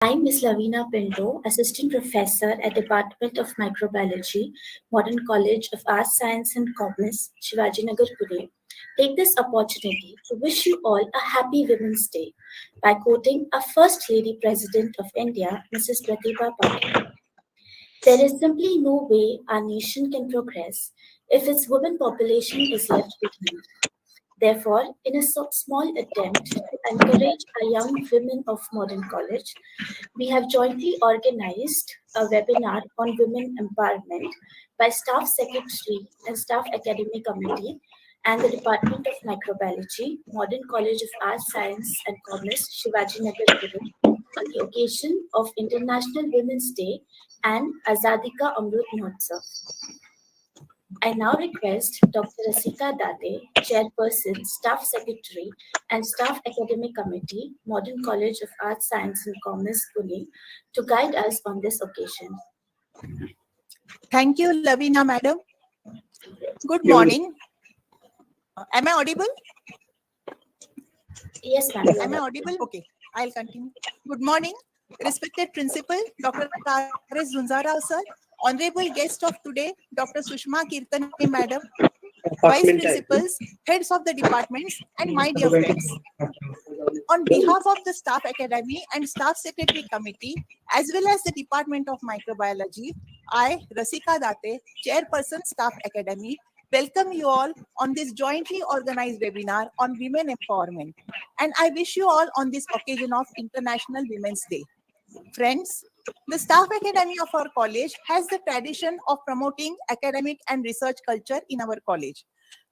I'm Ms. Lavina Pinto, Assistant Professor at Department of Microbiology, Modern College of Arts, Science and Commerce, Shivajinagar, Pune. Take this opportunity to wish you all a happy Women's Day by quoting our First Lady President of India, Mrs. Pratibha Patil. There is simply no way our nation can progress if its women population is left behind. Therefore, in a small attempt to encourage our young women of modern college, we have jointly organized a webinar on women empowerment by Staff Secretary and Staff Academy Committee and the Department of Microbiology, Modern College of Arts, Science and Commerce, Shivaji Nagar, Pune, on the occasion of International Women's Day and Azadi Ka Amrit Mahotsav. I now request Dr. Rasika Date, Chairperson, Staff Secretary, and Staff Academic Committee, Modern College of Arts, Science and Commerce, Pune, to guide us on this occasion. Thank you, Lavina, madam. Good morning. Am I audible? Yes, ma'am. Am I audible? Okay, I'll continue. Good morning, respected Principal, Dr. R.S. Runzarao, sir. Honorable guest of today, Dr. Sushma Kirtane, madam, Vice Principals, Heads of the Departments, and my dear friends. On behalf of the Staff Academy and Staff Secretary Committee, as well as the Department of Microbiology, I, Rasika Date, Chairperson, Staff Academy, welcome you all on this jointly organized webinar on women empowerment. And I wish you all on this occasion of International Women's Day. Friends, the Staff Academy of our college has the tradition of promoting academic and research culture in our college.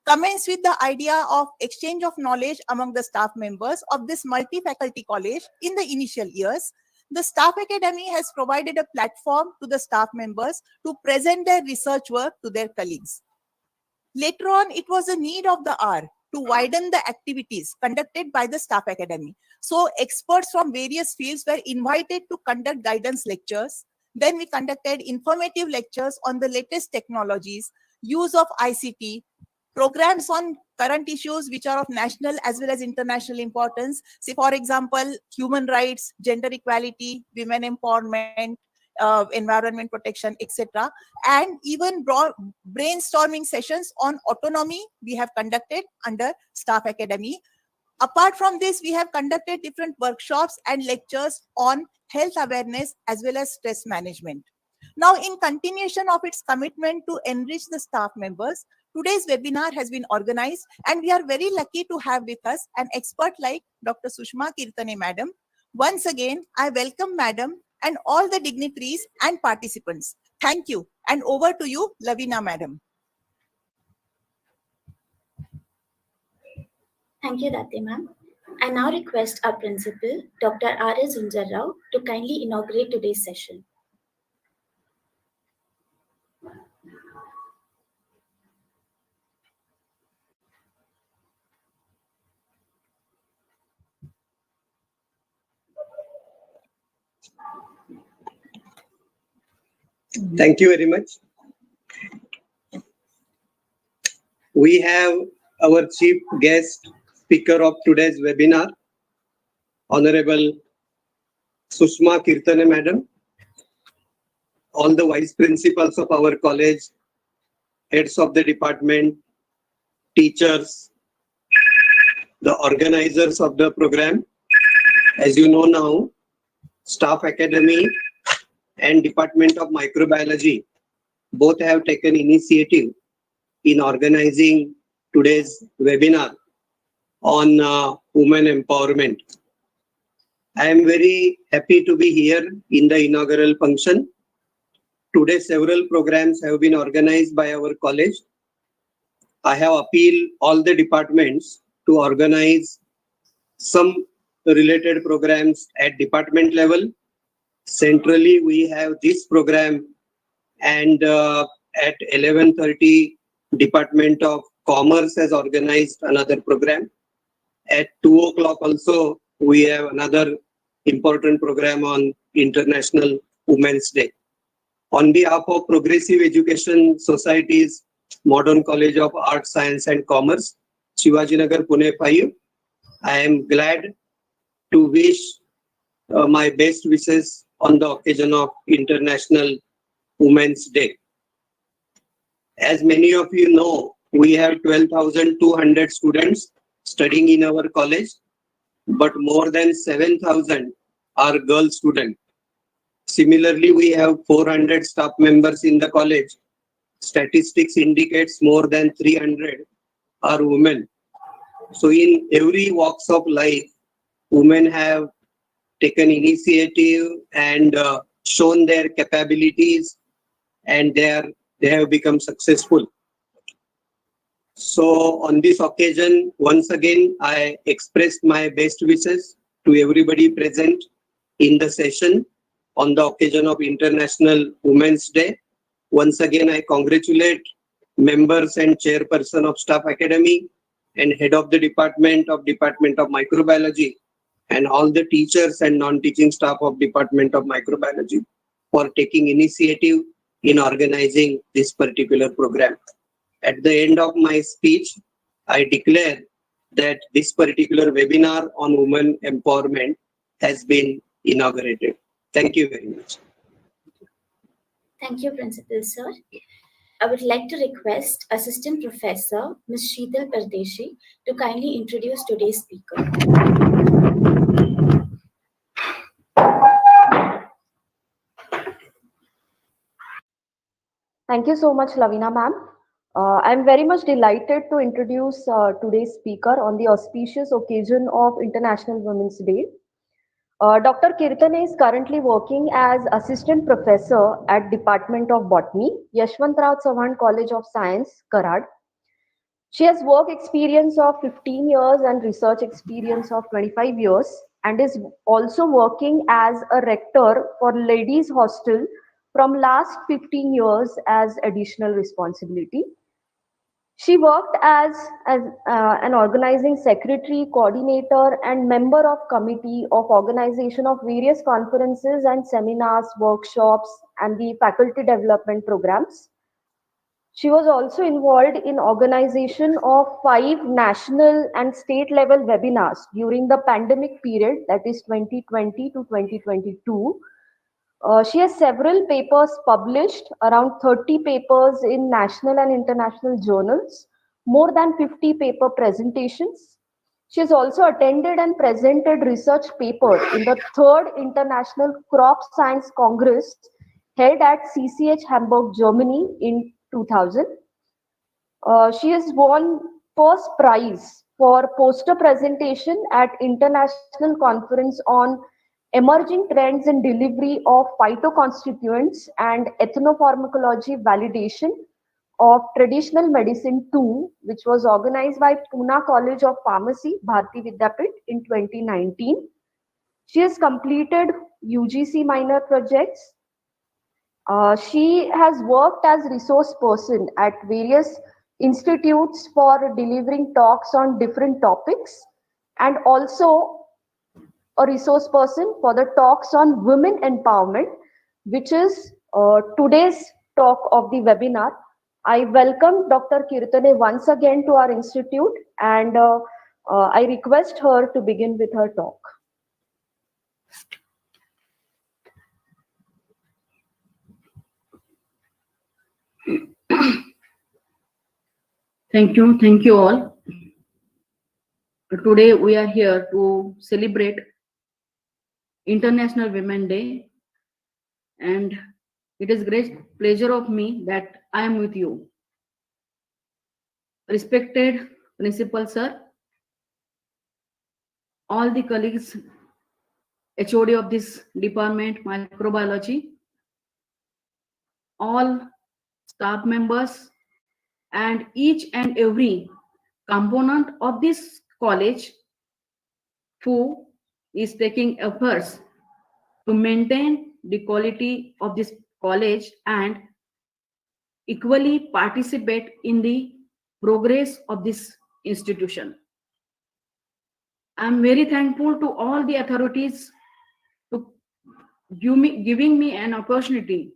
Commenced with the idea of exchange of knowledge among the staff members of this multi-faculty college in the initial years, the Staff Academy has provided a platform to the staff members to present their research work to their colleagues. Later on, it was a need of the hour to widen the activities conducted by the Staff Academy. So experts from various fields were invited to conduct guidance lectures. Then we conducted informative lectures on the latest technologies, use of ICT, programs on current issues which are of national as well as international importance. Say, for example, human rights, gender equality, women empowerment, environment protection, etc. And even brainstorming sessions on autonomy we have conducted under Staff Academy. Apart from this, we have conducted different workshops and lectures on health awareness as well as stress management. Now, in continuation of its commitment to enrich the staff members, today's webinar has been organized and we are very lucky to have with us an expert like Dr. Sushma Kirtane, madam. Once again, I welcome madam and all the dignitaries and participants. Thank you. And over to you, Lavina, madam. Thank you, Date ma'am. I now request our principal, Dr. R.S. Runzarao, to kindly inaugurate today's session. Thank you very much. We have our chief guest speaker of today's webinar, Honorable Sushma Kirtane, madam, all the vice principals of our college, heads of the department, teachers, the organizers of the program. As you know now, Staff Academy and Department of Microbiology both have taken initiative in organizing today's webinar on women empowerment. I am very happy to be here in the inaugural function. Today, several programs have been organized by our college. I have appealed all the departments to organize some related programs at department level. Centrally, we have this program, and at 11:30, Department of Commerce has organized another program. At 2 o'clock also, we have another important program on International Women's Day. On behalf of Progressive Education Society's Modern College of Arts, Science and Commerce, Shivajinagar, Pune 5, I am glad to wish my best wishes on the occasion of International Women's Day. As many of you know, we have 12,200 students studying in our college, but more than 7,000 are girl students. Similarly, we have 400 staff members in the college. Statistics indicates more than 300 are women. So in every walks of life, women have taken initiative and shown their capabilities, and they have become successful. So on this occasion, once again, I expressed my best wishes to everybody present in the session on the occasion of International Women's Day. Once again, I congratulate members and chairperson of Staff Academy and head of the Department of Microbiology and all the teachers and non-teaching staff of Department of Microbiology for taking initiative in organizing this particular program. At the end of my speech, I declare that this particular webinar on women empowerment has been inaugurated. Thank you very much. Thank you, Principal Sir. I would like to request Assistant Professor Ms. Sheetal Pardeshi to kindly introduce today's speaker. Thank you so much, Lavina ma'am. I'm very much delighted to introduce today's speaker on the auspicious occasion of International Women's Day. Dr. Kirtane is currently working as Assistant Professor at Department of Botany, Yashwantrao Chauhan College of Science, Karad. She has work experience of 15 years and research experience of 25 years and is also working as a rector for ladies hostel from last 15 years as additional responsibility. She worked as an organizing secretary, coordinator, and member of committee of organization of various conferences and seminars, workshops, and the faculty development programs. She was also involved in organization of 5 national and state level webinars during the pandemic period, that is 2020 to 2022. She has several papers published, around 30 papers in national and international journals, more than 50 paper presentations. She has also attended and presented research papers in the third International Crop Science Congress held at CCH Hamburg, Germany in 2000. She has won first prize for poster presentation at International Conference on Emerging Trends in Delivery of Phytoconstituents and Ethnopharmacology Validation of Traditional Medicine 2, which was organized by Pune College of Pharmacy, Bharati Vidyapit in 2019. She has completed UGC minor projects. She has worked as resource person at various institutes for delivering talks on different topics and also a resource person for the talks on women empowerment, which is today's talk of the webinar. I welcome Dr. Kirtane once again to our institute and I request her to begin with her talk. Thank you all. Today we are here to celebrate International Women's Day, and it is great pleasure of me that I am with you. Respected Principal Sir, all the colleagues, HOD of this department, microbiology, all staff members, and each and every component of this college who is taking efforts to maintain the quality of this college and equally participate in the progress of this institution. I'm very thankful to all the authorities to giving me an opportunity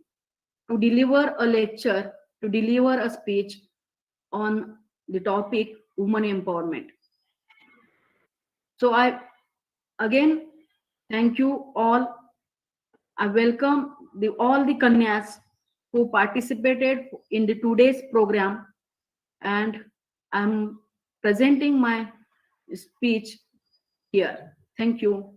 to deliver a lecture, to deliver a speech on the topic women empowerment. So I again Thank you all. I welcome all the Kanyas who participated in the today's program, and I'm presenting my speech here. Thank you.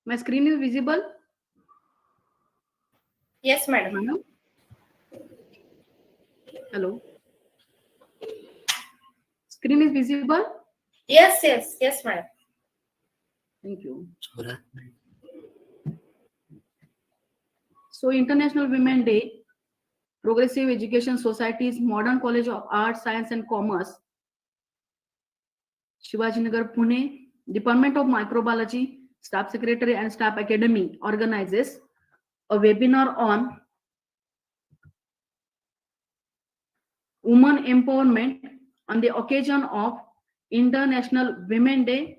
My screen is visible? Yes, madam. Madam? Hello. Screen is visible? Yes, madam. Thank you. So, International Women Day, Progressive Education Society's Modern College of Arts, Science and Commerce, Shivajinagar, Pune, Department of Microbiology, Staff Secretary and Staff Academy organizes a webinar on women empowerment on the occasion of International Women Day,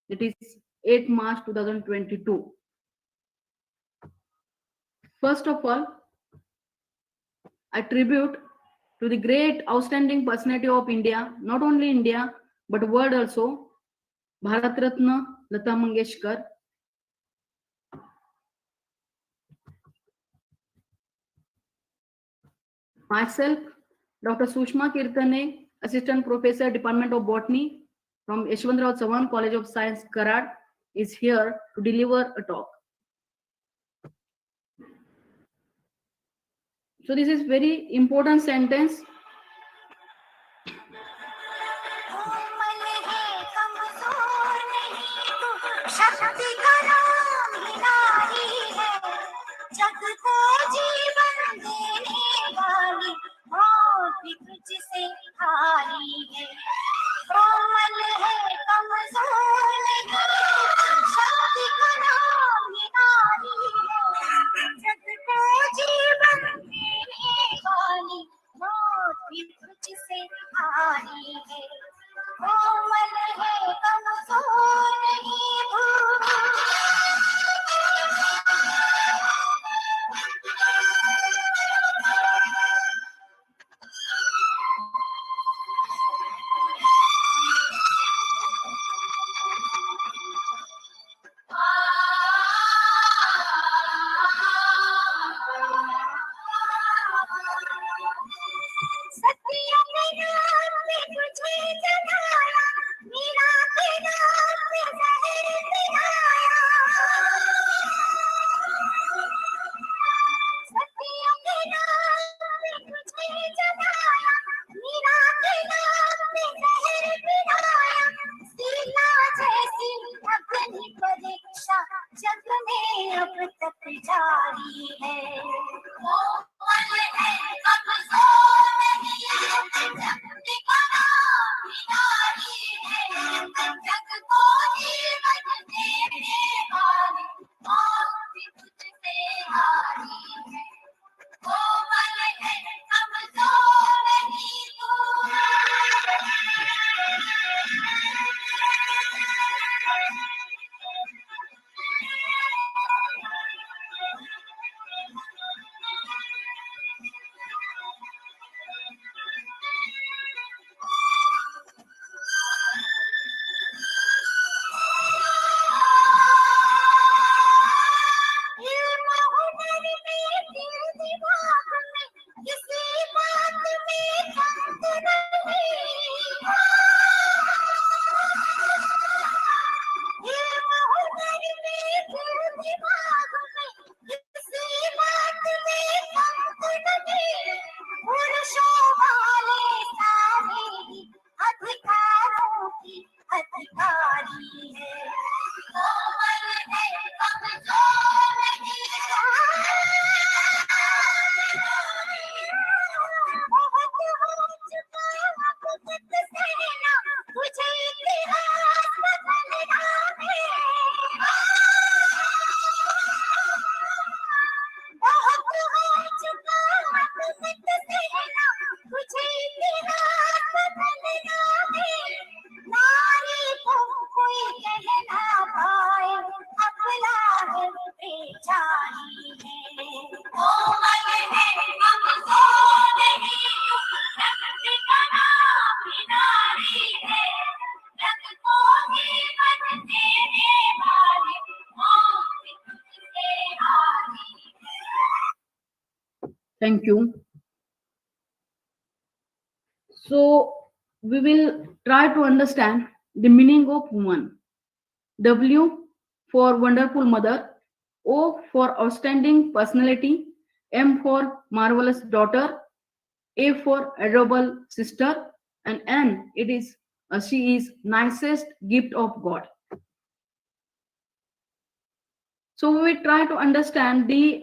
that is 8 March 2022. First of all, I tribute to the great outstanding personality of India, not only India, but world also, Bharat Ratna Lata Mangeshkar. Myself, Dr. Sushma Kirtane, Assistant Professor, Department of Botany from Yeshwantrao Chavan College of Science, Karad, is here to deliver a talk. So this is very important sentence. Thank you. So we will try to understand the meaning of woman. W for wonderful mother, O for outstanding personality, M for marvelous daughter, A for adorable sister, and N it is she is nicest gift of God. So we will try to understand the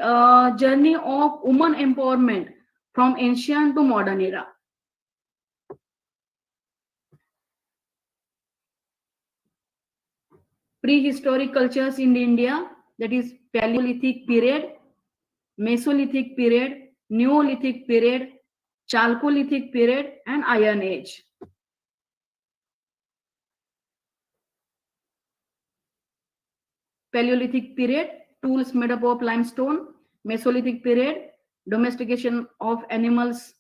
journey of woman empowerment from ancient to modern era. Prehistoric cultures in India, that is Paleolithic period, Mesolithic period, Neolithic period, Chalcolithic period, and Iron Age. Paleolithic period, tools made up of limestone. Mesolithic period, domestication of animals.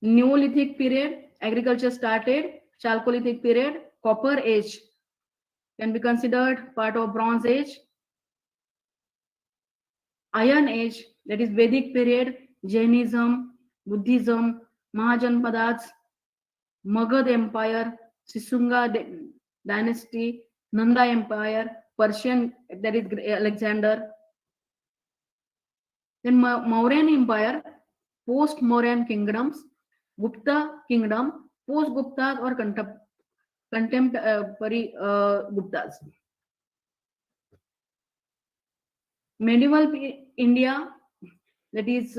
Neolithic period, agriculture started. Chalcolithic period, copper age can be considered part of bronze age. Iron age, that is Vedic period, Jainism, Buddhism, Mahajanpadas, Magad Empire, Sisunga dynasty, Nanda Empire, Persian, that is Alexander. Then Mauryan Empire, post-Mauryan kingdoms, Gupta kingdom, post-Guptas or contemporary Guptas. Medieval India, that is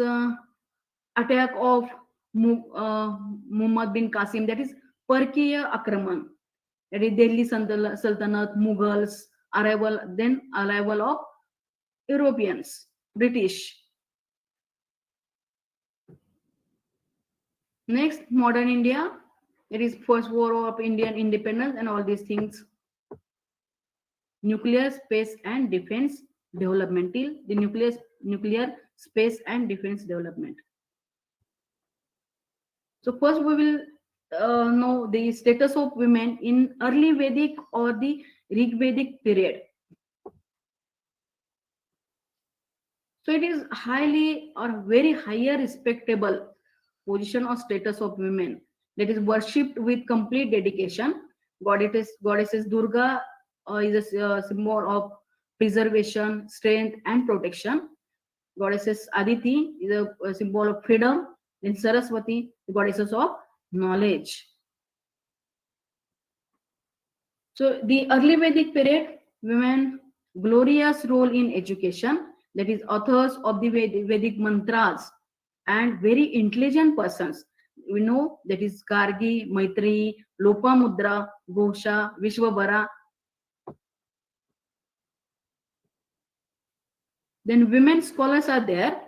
attack of Muhammad bin Qasim, that is Parkiya Akraman, that is Delhi Sultanate, Mughals, arrival of Europeans, British. Next, modern India, it is first war of Indian independence and all these things. Nuclear, space and defense development, till the nuclear, space and defense development. So first we will know the status of women in early Vedic or the Rig Vedic period. So it is highly or very higher respectable position or status of women that is worshipped with complete dedication. Goddesses Durga is a symbol of preservation, strength and protection. Goddesses Aditi is a symbol of freedom. Then Saraswati, the goddesses of knowledge. So the early Vedic period, women glorious role in education, that is authors of the Vedic mantras and very intelligent persons. We know that is Gargi, Maitri, Lopamudra, Ghosha, Vishwabara. Then women scholars are there.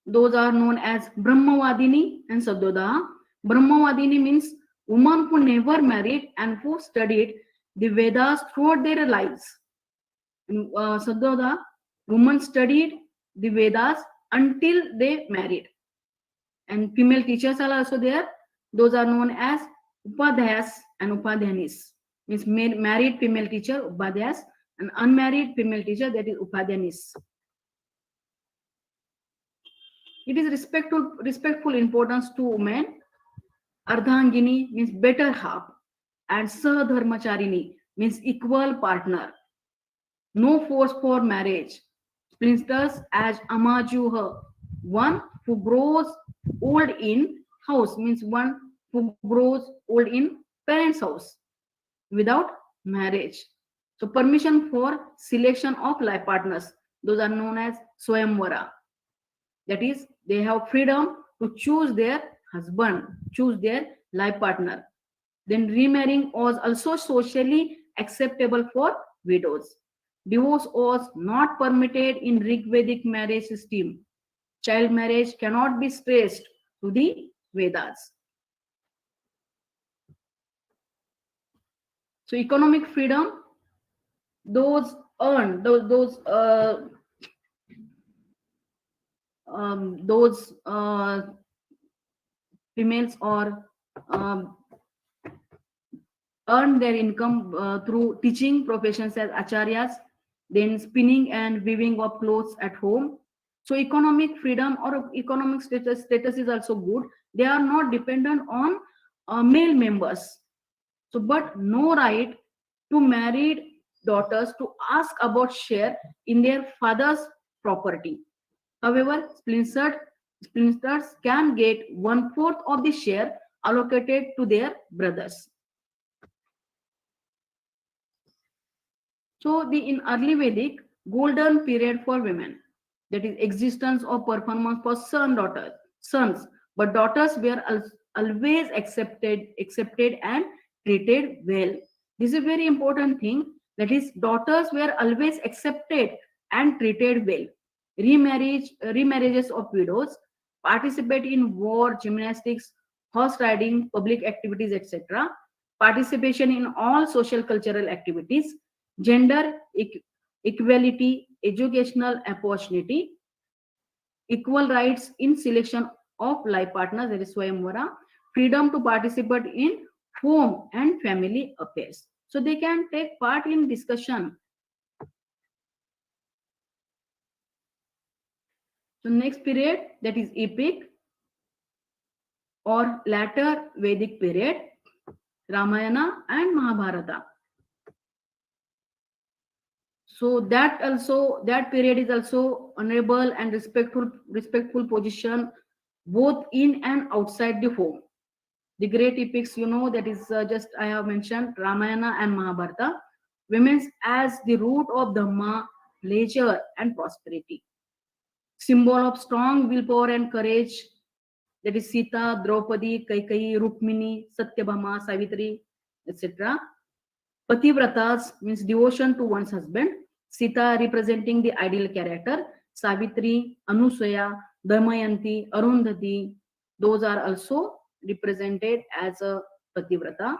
Those are known as Brahmavadini and Sadhoda. Brahmavadini means women who never married and who studied the Vedas throughout their lives. Sadhoda, women studied the Vedas until they married. And female teachers are also there. Those are known as Upadhyas and Upadhyanis. Means married female teacher, Upadhyas, and unmarried female teacher, that is Upadhyanis. It is respectful importance to women. Ardhangini means better half, and Sadharmacharini means equal partner. No force for marriage. Spinsters as Amajuha, one who grows old in house, means one who grows old in parents' house without marriage. So permission for selection of life partners. Those are known as Swayamvara. That is, they have freedom to choose their husband, choose their life partner. Then remarrying was also socially acceptable for widows. Divorce was not permitted in Rig Vedic marriage system. Child marriage cannot be traced to the Vedas. So economic freedom, those earn those females or earn their income through teaching professions as acharyas, then spinning and weaving of clothes at home. So economic freedom or economic status is also good. They are not dependent on male members. So, but no right to married daughters to ask about share in their father's property. However, splinters can get 1/4 of the share allocated to their brothers. So the in early Vedic golden period for women, that is existence of performance for sons, but daughters were always accepted and treated well. This is a very important thing. That is, daughters were always accepted and treated well. Remarriages of widows, participate in war, gymnastics, horse riding, public activities, etc. Participation in all social cultural activities, gender equality, educational opportunity, equal rights in selection of life partners, that is Swayamvara, freedom to participate in home and family affairs. So they can take part in discussion. So next period, that is epic or latter Vedic period, Ramayana and Mahabharata. So that period is also honorable and respectful position both in and outside the home. The great epics, that is just I have mentioned Ramayana and Mahabharata. Women's as the root of Dhamma, pleasure and prosperity. Symbol of strong willpower and courage. That is Sita, Draupadi, Kaikeyi, Rukmini, Satyabhama, Savitri, etc. Pativratas means devotion to one's husband. Sita representing the ideal character. Savitri, Anusaya, Damayanti, Arundhati, those are also represented as a Pativrata.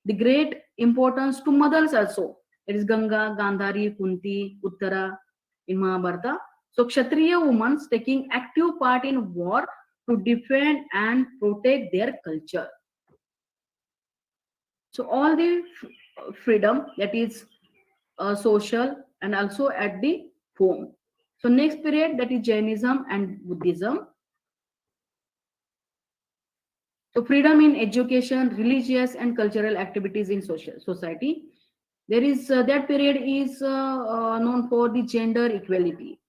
The great importance to mothers also. It is Ganga, Gandhari, Kunti, Uttara in Mahabharata. So Kshatriya women taking active part in war to defend and protect their culture. So all the freedom, that is social and also at the home. So next period, that is Jainism and Buddhism. So freedom in education, religious and cultural activities in society. There is that period is known for the gender equality.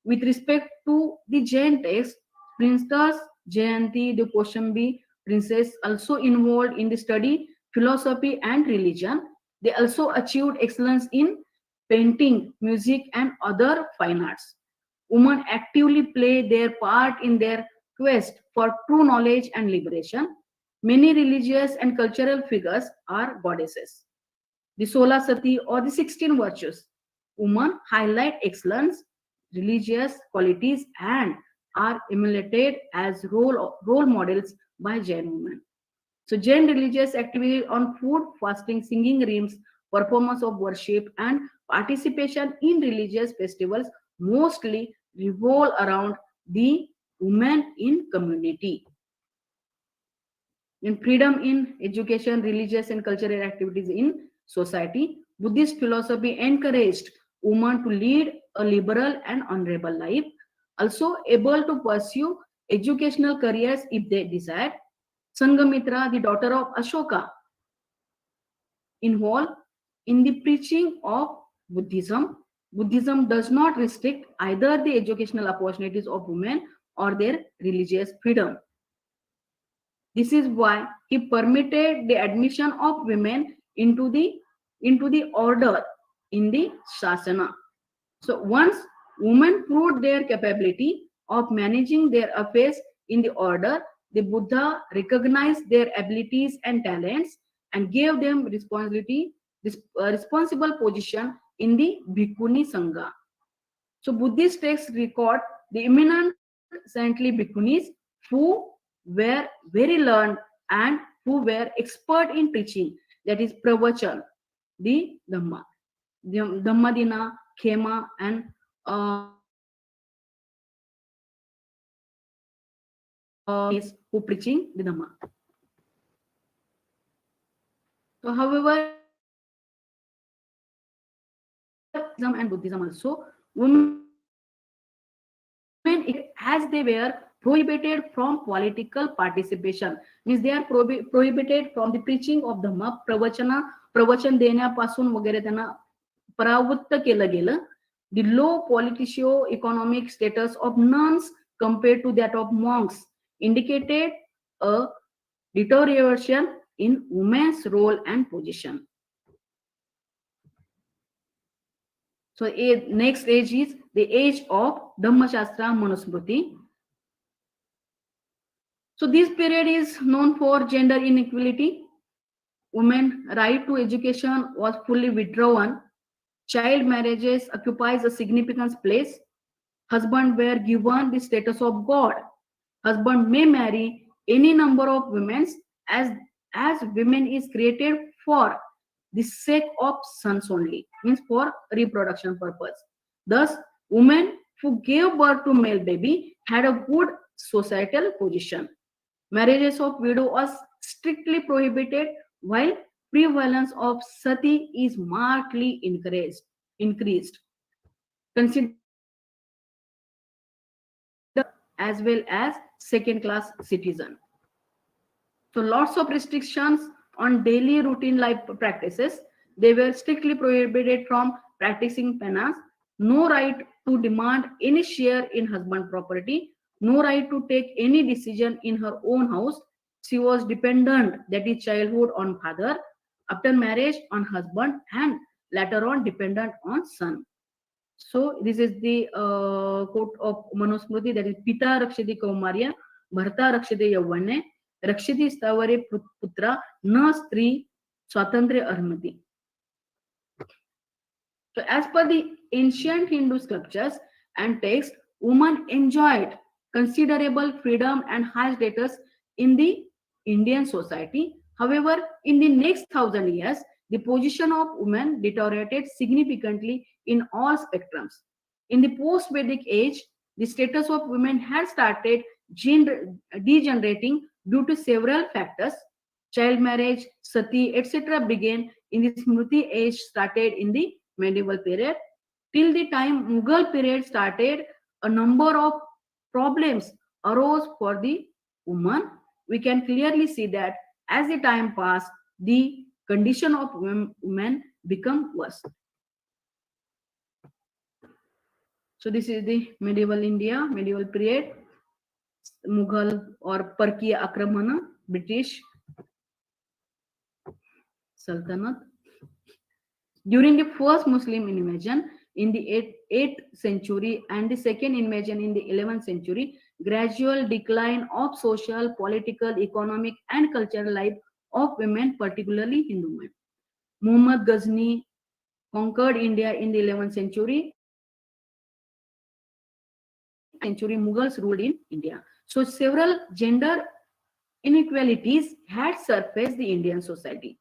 With respect to the Jain text, Princess Jayanti, the Koshambi princess, also involved in the study, philosophy and religion. They also achieved excellence in painting, music and other fine arts. Women actively play their part in their quest for true knowledge and liberation. Many religious and cultural figures are goddesses. The Sola Sati or the 16 virtues. Women highlight excellence, religious qualities, and are emulated as role models by Jain women. So Jain religious activity on food, fasting, singing hymns, performance of worship, and participation in religious festivals mostly revolve around the women in community. In freedom in education, religious and cultural activities in society, Buddhist philosophy encouraged women to lead a liberal and honorable life, also able to pursue educational careers if they desired. Sangamitra, the daughter of Ashoka, involved in the preaching of Buddhism. Buddhism does not restrict either the educational opportunities of women or their religious freedom. This is why he permitted the admission of women into the order in the Shasana. So once women proved their capability of managing their affairs in the order, the Buddha recognized their abilities and talents and gave them responsible position in the Bhikkhuni Sangha. So Buddhist texts record the eminent saintly bhikkhunis who were very learned and who were expert in preaching, that is pravachan, the Dhamma. The Dhammadina, Khema, and is who preaching the Dhamma. So, however, and Buddhism also, women as they were prohibited from political participation, means they are prohibited from the preaching of dhamma, प्रवचन देण्यापासून वगैरे त्यांना परावृत्त केलं गेलं. The low politicio-economic status of nuns compared to that of monks indicated a deterioration in women's role and position. So next age is the age of Dhammashastra Manusmriti. So this period is known for gender inequality. Women right to education was fully withdrawn. Child marriages occupies a significant place. Husbands were given the status of God. Husband may marry any number of women as women is created for the sake of sons only, means for reproduction purpose. Thus, women who gave birth to male baby had a good societal position. Marriages of widow was strictly prohibited, while prevalence of sati is markedly increased. Consider as well as second class citizen. So lots of restrictions on daily routine life practices. They were strictly prohibited from practicing penance. No right to demand any share in husband property. No right to take any decision in her own house. She was dependent, that is childhood, on father. After marriage on husband, and later on dependent on son. So this is the quote of Manusmriti, that is Pita Rakshiti Kaumarya, Bharta Rakshite Yavane, Rakshiti Stavare Putra, Na Stri Swatantre Armati. So as per the ancient Hindu scriptures and texts, women enjoyed considerable freedom and high status in the Indian society. However, in the next 1,000 years, the position of women deteriorated significantly in all spectrums. In the post-Vedic age, the status of women had started degenerating due to several factors. Child marriage, sati, etc. began in the Smriti age, started in the medieval period. Till the time Mughal period started, a number of problems arose for the woman. We can clearly see that as the time passed, the condition of women become worse. So this is the medieval India, medieval period, Mughal or Parkiya Akramana, British Sultanate. During the first Muslim invasion in the 8th century and the second invasion in the 11th century, gradual decline of social, political, economic and cultural life of women, particularly Hindu women. Muhammad Ghazni conquered India in the 11th century. Century Mughals ruled in India. So several gender inequalities had surfaced the Indian society.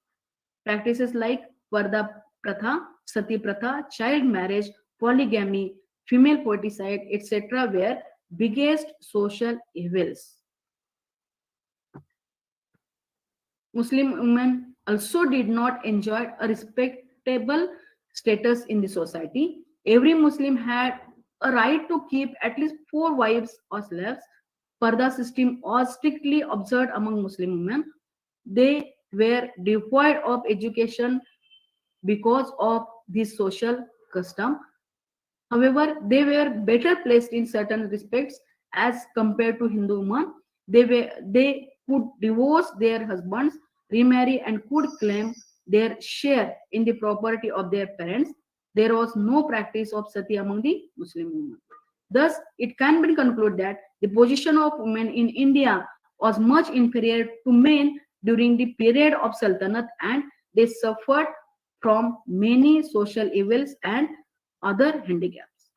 Practices like Varda Pratha, Sati Pratha, child marriage, polygamy, female poeticide, etc. were biggest social evils. Muslim women also did not enjoy a respectable status in the society. Every Muslim had a right to keep at least 4 wives or slaves. Parda system was strictly observed among Muslim women. They were deprived of education because of this social custom. However, they were better placed in certain respects as compared to Hindu women. They could divorce their husbands, remarry, and could claim their share in the property of their parents. There was no practice of sati among the Muslim women. Thus, it can be concluded that the position of women in India was much inferior to men during the period of Sultanate, and they suffered from many social evils and other handicaps.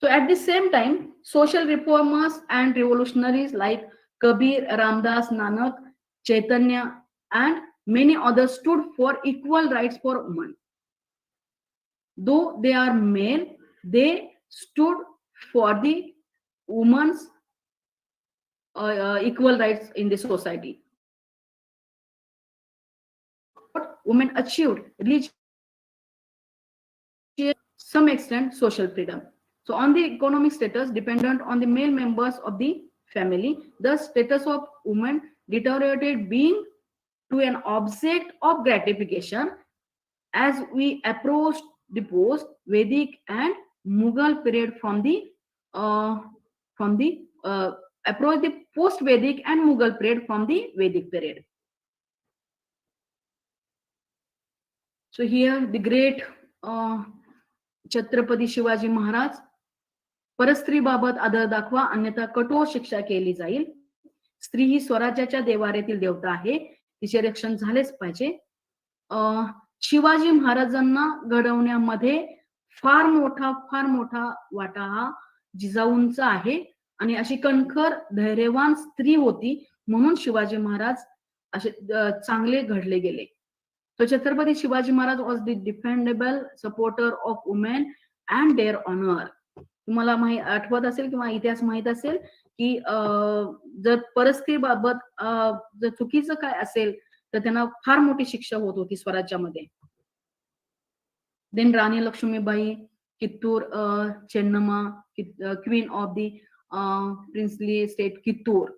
So at the same time, social reformers and revolutionaries like Kabir, Ramdas, Nanak, Chaitanya, and many others stood for equal rights for women. Though they are male, they stood for the women's equal rights in the society. What women achieved religious some extent social freedom. So on the economic status dependent on the male members of the family, the status of women deteriorated, being to an object of gratification as we approached the post Vedic and Mughal period from the approach the post Vedic and Mughal period from the Vedic period. So here the great Chhatrapati Shivaji Maharaj, परस्त्रीबाबत आदर दाखवा अन्यथा कठोर शिक्षा केली जाईल. स्त्री ही स्वराज्याच्या देवाऱ्यातील देवता आहे, तिचे रक्षण झालेच पाहिजे. शिवाजी महाराजांना घडवण्यामध्ये फार मोठा वाटा हा जिजाऊंचा आहे आणि अशी कणखर धैर्यवान स्त्री होती म्हणून शिवाजी महाराज असे चांगले घडले गेले. So Chhatrapati Shivaji Maharaj was the defendable supporter of women and their honor. तुम्हाला आठवत असेल किंवा इतिहास माहित असेल की जर परस्त्रीबाबत जर चुकीचं काय असेल तर त्यांना फार मोठी शिक्षा होत होती स्वराज्यामध्ये. Then Rani Lakshmibai, Kittur Chennamma, queen of the princely state Kittur.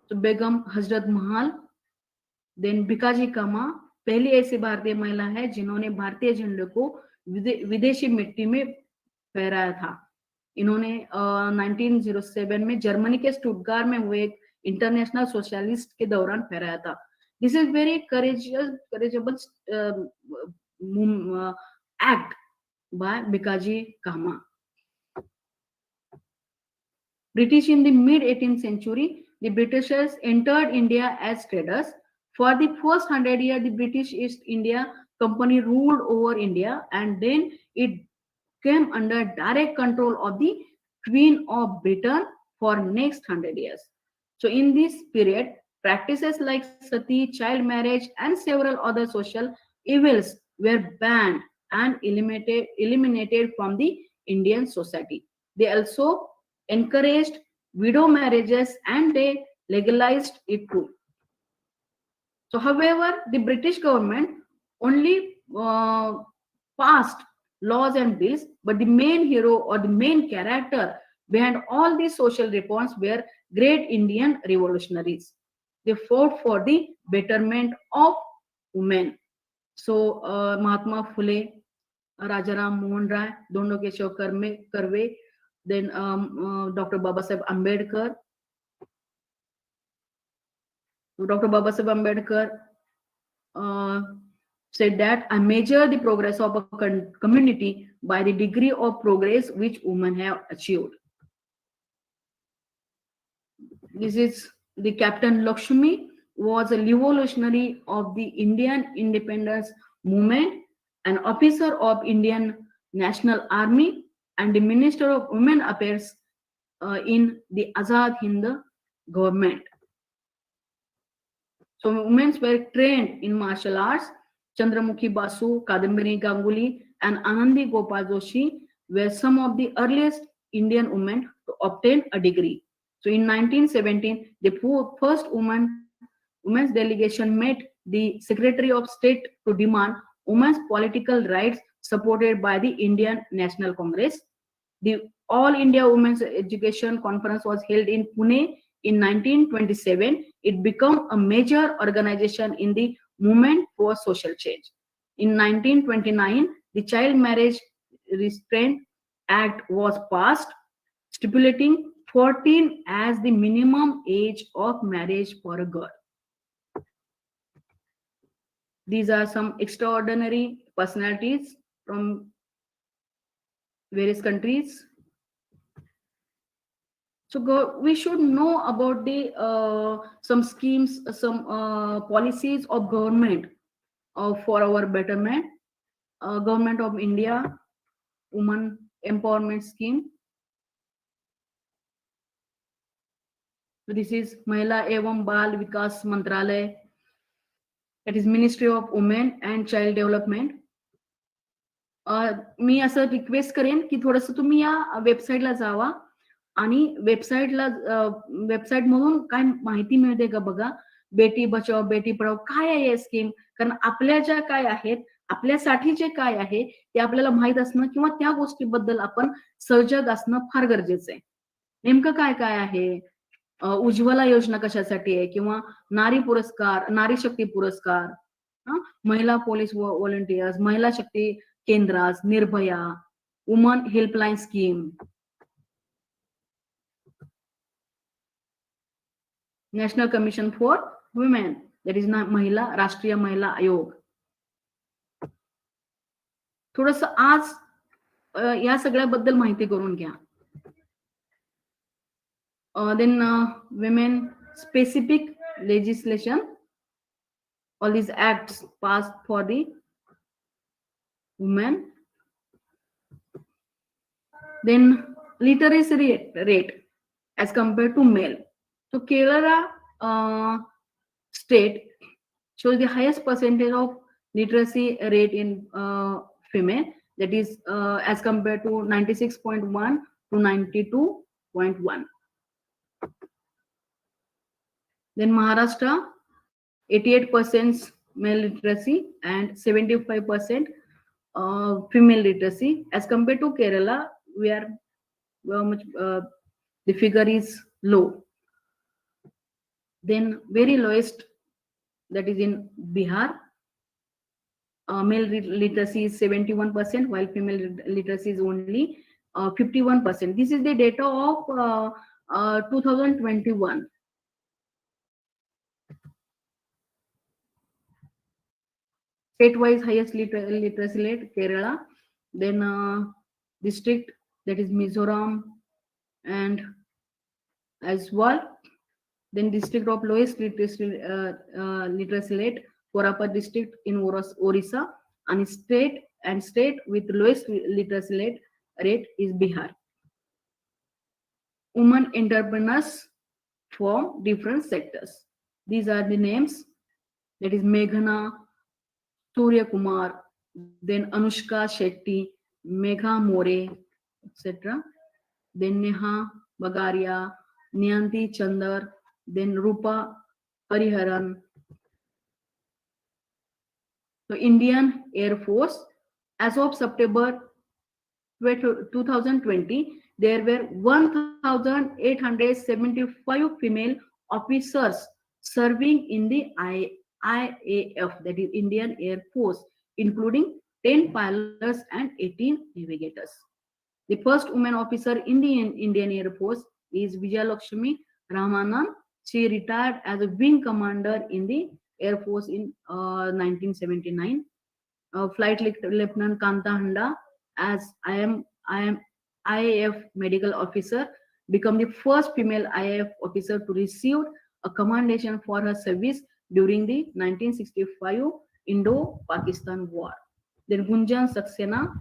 तो बेगम हजरत महल, देन भिकाजी कामा पहली ऐसी भारतीय महिला है जिन्होंने भारतीय झंडे को विदेशी मिट्टी में फहराया था. इन्होंने 1907 में जर्मनी के स्टुटगार्ट में हुए एक इंटरनेशनल सोशलिस्ट के दौरान फहराया था. This is very courageable act by Bhikaji Cama. British in the mid 18th century, the Britishers entered India as traders. For the first 100 years, the British East India Company ruled over India, and then it came under direct control of the Queen of Britain for next 100 years. So in this period, practices like sati, child marriage, and several other social evils were banned and eliminated from the Indian society. They also encouraged widow marriages and they legalized it too. So however, the British government only passed laws and bills, but the main hero or the main character behind all these social reforms were great Indian revolutionaries. They fought for the betterment of women. So Mahatma Phule, Rajaram Mohan Rai, Dondo Keshav Karve, then Dr. Babasaheb Ambedkar. Dr. Babasaheb Ambedkar said that I measure the progress of a community by the degree of progress which women have achieved. This is the Captain Lakshmi, was a revolutionary of the Indian independence movement, an officer of Indian National Army, and the Minister of Women Affairs in the Azad Hind government. So women were trained in martial arts. Chandramukhi Basu, Kadambini Ganguly, and Anandi Gopal Joshi were some of the earliest Indian women to obtain a degree. So in 1917, the first women's delegation met the Secretary of State to demand women's political rights supported by the Indian National Congress. The All India Women's Education Conference was held in Pune in 1927. It became a major organization in the movement for social change. In 1929, the Child Marriage Restraint Act was passed, stipulating 14 as the minimum age of marriage for a girl. These are some extraordinary personalities from various countries. So we should know about the some schemes, some policies of government for our betterment. Government of India Women Empowerment Scheme. So this is Mahila Evam Bal Vikas Mantralay. That is Ministry of Women and Child Development. मी असं request करेन की थोडंसं तुम्ही या वेबसाईटला जावा आणि website मधून काय माहिती मिळते का बघा. बेटी बचाव बेटी पढाओ काय आहे स्कीम, कारण आपल्या ज्या काय आहेत आपल्यासाठी जे काय आहे ते आपल्याला माहित असणं किंवा त्या गोष्टीबद्दल आपण सजग असणं फार गरजेचं आहे. नेमकं काय काय आहे, उज्ज्वला योजना कशासाठी आहे, किंवा नारी पुरस्कार, नारी शक्ती पुरस्कार, महिला पोलीस व्हॉलंटियर्स, महिला शक्ती केंद्रास, Nirbhaya, woman helpline scheme, national commission for women, that is महिला राष्ट्रीय महिला आयोग. थोडस आज या सगळ्याबद्दल माहिती करून घ्या. Then women specific legislation, all these acts passed for the women. Then literacy rate as compared to male. So Kerala state shows the highest percentage of literacy rate in female, that is as compared to 96.1 to 92.1. Then Maharashtra, 88% male literacy and 75% female literacy. As compared to Kerala, we are much, the figure is low. Then very lowest, that is in Bihar, male literacy is 71%, while female literacy is only 51%. This is the data of 2021. State-wise highest literacy rate Kerala, then district, that is Mizoram, and as well, then district of lowest literacy rate Koraput district in Orissa, and state with lowest literacy rate is Bihar. Women entrepreneurs from different sectors. These are the names, that is Meghana, Surya Kumar, then Anushka Shetty, Megha More, etc. Then Neha Bagaria, Niyanti Chandar, then Rupa Hariharan. So Indian Air Force, as of September 2020, there were 1,875 female officers serving in the IAF, that is Indian Air Force, including 10 pilots and 18 navigators. The first woman officer in the Indian Air Force is Vijayalakshmi Ramanan. She retired as a wing commander in the Air Force in 1979. Flight Lieutenant Kanta Handa, as IAF medical officer, become the first female IAF officer to receive a commendation for her service during the 1965 Indo-Pakistan War. Then Gunjan Saxena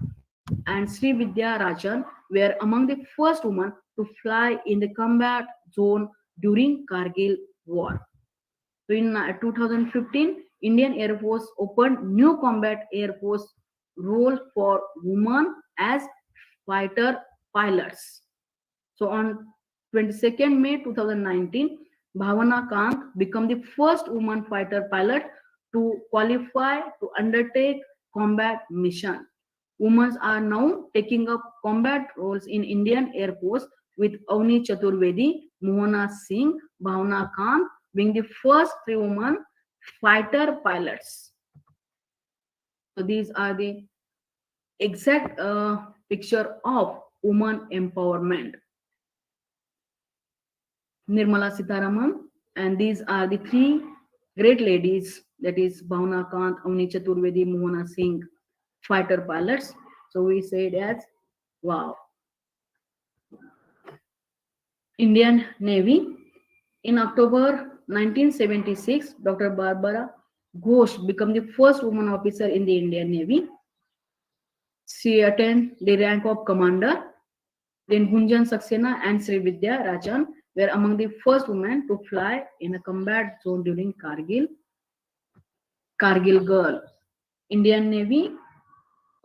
and Sri Vidya Rajan were among the first women to fly in the combat zone during Kargil War. So in 2015, Indian Air Force opened new combat air force role for women as fighter pilots. So on 22nd May 2019, Bhavana Kant became the first woman fighter pilot to qualify to undertake combat mission. Women are now taking up combat roles in Indian Air Force, with Avni Chaturvedi, Mohana Singh, Bhavana Kant being the first 3 women fighter pilots. So these are the exact picture of woman empowerment. Nirmala Sitharaman, and these are the 3 great ladies, that is Bhavana Kant, Avni Chaturvedi, Mohana Singh, fighter pilots. So we say that, wow. Indian Navy. In October 1976, Dr. Barbara Ghosh became the first woman officer in the Indian Navy. She attained the rank of commander. Then Gunjan Saxena and Sri Vidya Rajan were among the first women to fly in a combat zone during Kargil Girl. Indian Navy,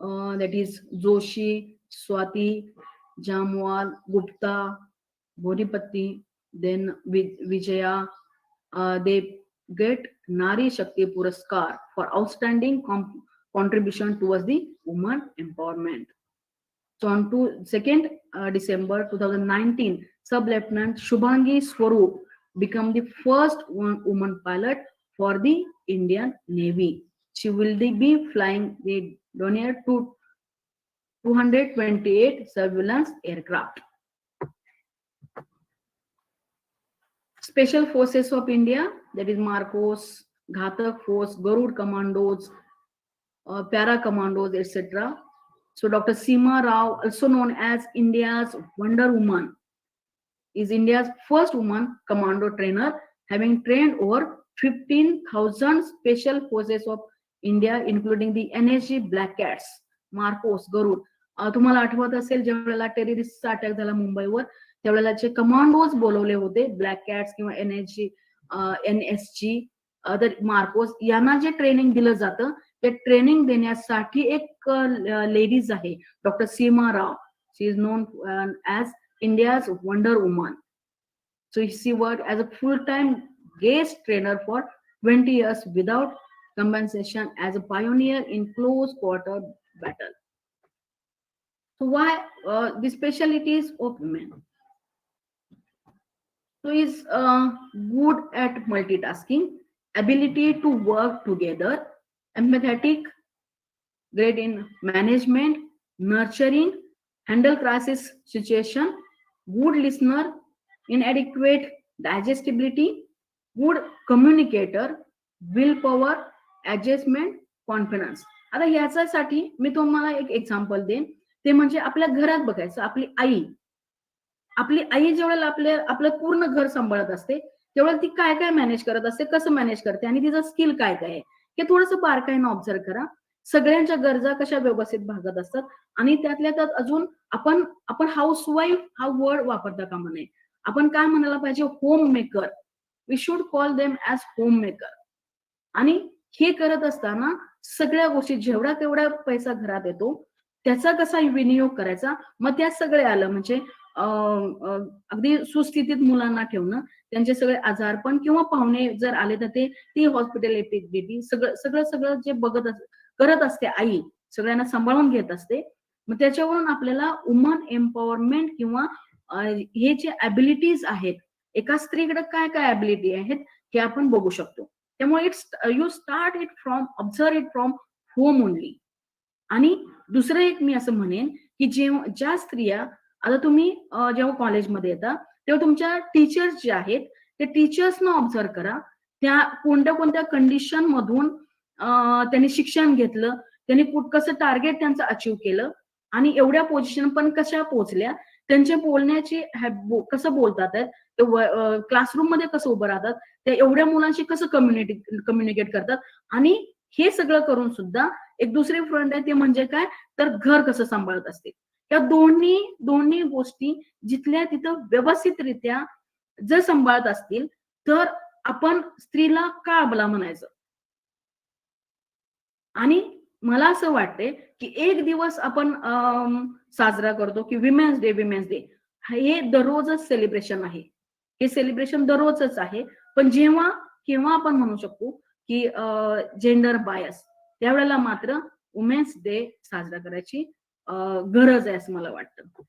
that is Joshi, Swati, Jamwal, Gupta, Bodhipati, then Vijaya, they get Nari Shakti Puraskar for outstanding contribution towards the woman empowerment. So on to 2nd December 2019, Sub-Lieutenant Shubhangi Swaroop become the first woman pilot for the Indian Navy. She will be flying the Dornier 228 surveillance aircraft. Special Forces of India, that is Marcos, Ghatak Force, Garud Commandos, Para Commandos, etc. So Dr. Seema Rao, also known as India's Wonder Woman, is India's first woman commando trainer, having trained over 15,000 special forces of India, including the NSG Black Cats, Marcos, Garud. तुम्हाला आठवत असेल ज्यावेळेला टेररिस्टचा attack झाला मुंबईवर त्यावेळेला जे commandos बोलवले होते black cats किंवा NSG तर मार्कोस यांना जे ट्रेनिंग दिलं जातं ते ट्रेनिंग देण्यासाठी एक लेडीज आहे doctor Seema Rao. She is known as India's Wonder Woman. So she worked as a full-time guest trainer for 20 years without compensation as a pioneer in close quarter battle. So why the specialties of women? So is good at multitasking, ability to work together, empathetic, great in management, nurturing, handle crisis situation, good listener, inadequate digestibility, good communicator, willpower, adjustment, confidence. आता ह्याच्यासाठी मी तुम्हाला एक example देईन ते म्हणजे आपल्या घरात बघायचं आपली आई जेवढ्याला आपलं पूर्ण घर सांभाळत असते तेवढं ती काय काय मॅनेज करत असते कसं मॅनेज करते आणि तिचं स्किल काय काय आहे हे थोडंसं बारकाईनं ऑब्झर्व करा. सगळ्यांच्या गरजा कशा व्यवस्थित भागत असतात आणि त्यातल्या त्यात अजून आपण हाऊसवाईफ हा वर्ड वापरता कामा नये. आपण काय म्हणायला पाहिजे home maker. We should call them as home maker. आणि हे करत असताना सगळ्या गोष्टी जेवढा तेवढा पैसा घरात येतो त्याचा कसा विनियोग करायचा मग त्यात सगळे आलं म्हणजे अगदी सुस्थितीत मुलांना ठेवणं त्यांचे सगळे आजारपण किंवा पाहुणे जर आले तर ती हॉस्पिटॅलिटी सगळं जे करत असते आई सगळ्यांना सांभाळून घेत असते. मग त्याच्यावरून आपल्याला वुमन एम्पॉवरमेंट किंवा हे जे ॲबिलिटीज आहेत एका स्त्रीकडे काय काय ॲबिलिटी आहेत हे आपण बघू शकतो. त्यामुळे you start it from observe it from home only. आणि दुसरं एक मी असं म्हणेन की ज्या स्त्रिया आता तुम्ही जेव्हा कॉलेजमध्ये येता तेव्हा तुमच्या टीचर्स जे आहेत ते टीचर्सना ऑब्झर्व करा. त्या कोणत्या कोणत्या कंडिशन मधून त्यांनी शिक्षण घेतलं त्यांनी कसं टार्गेट त्यांचं अचीव्ह केलं आणि एवढ्या पोझिशन पण कशा पोहोचल्या त्यांच्या बोलण्याची कसं बोलतात क्लासरूम मध्ये कसं उभं राहतात त्या एवढ्या मुलांशी कसं कम्युनिकेट करतात आणि हे सगळं करून सुद्धा एक दुसरे फ्रंट आहे ते म्हणजे काय तर घर कसं सांभाळत असते. या दोन्ही गोष्टी जिथल्या तिथं व्यवस्थितरित्या जर सांभाळत असतील तर आपण स्त्रीला का अबला म्हणायचं. आणि मला असं वाटते की एक दिवस आपण साजरा करतो की विमेन्स डे हे दररोजच सेलिब्रेशन आहे. हे सेलिब्रेशन दररोजच आहे पण केव्हा आपण म्हणू शकतो की जेंडर बायस त्यावेळेला मात्र वुमेन्स डे साजरा करायची गरज आहे असं मला वाटतं.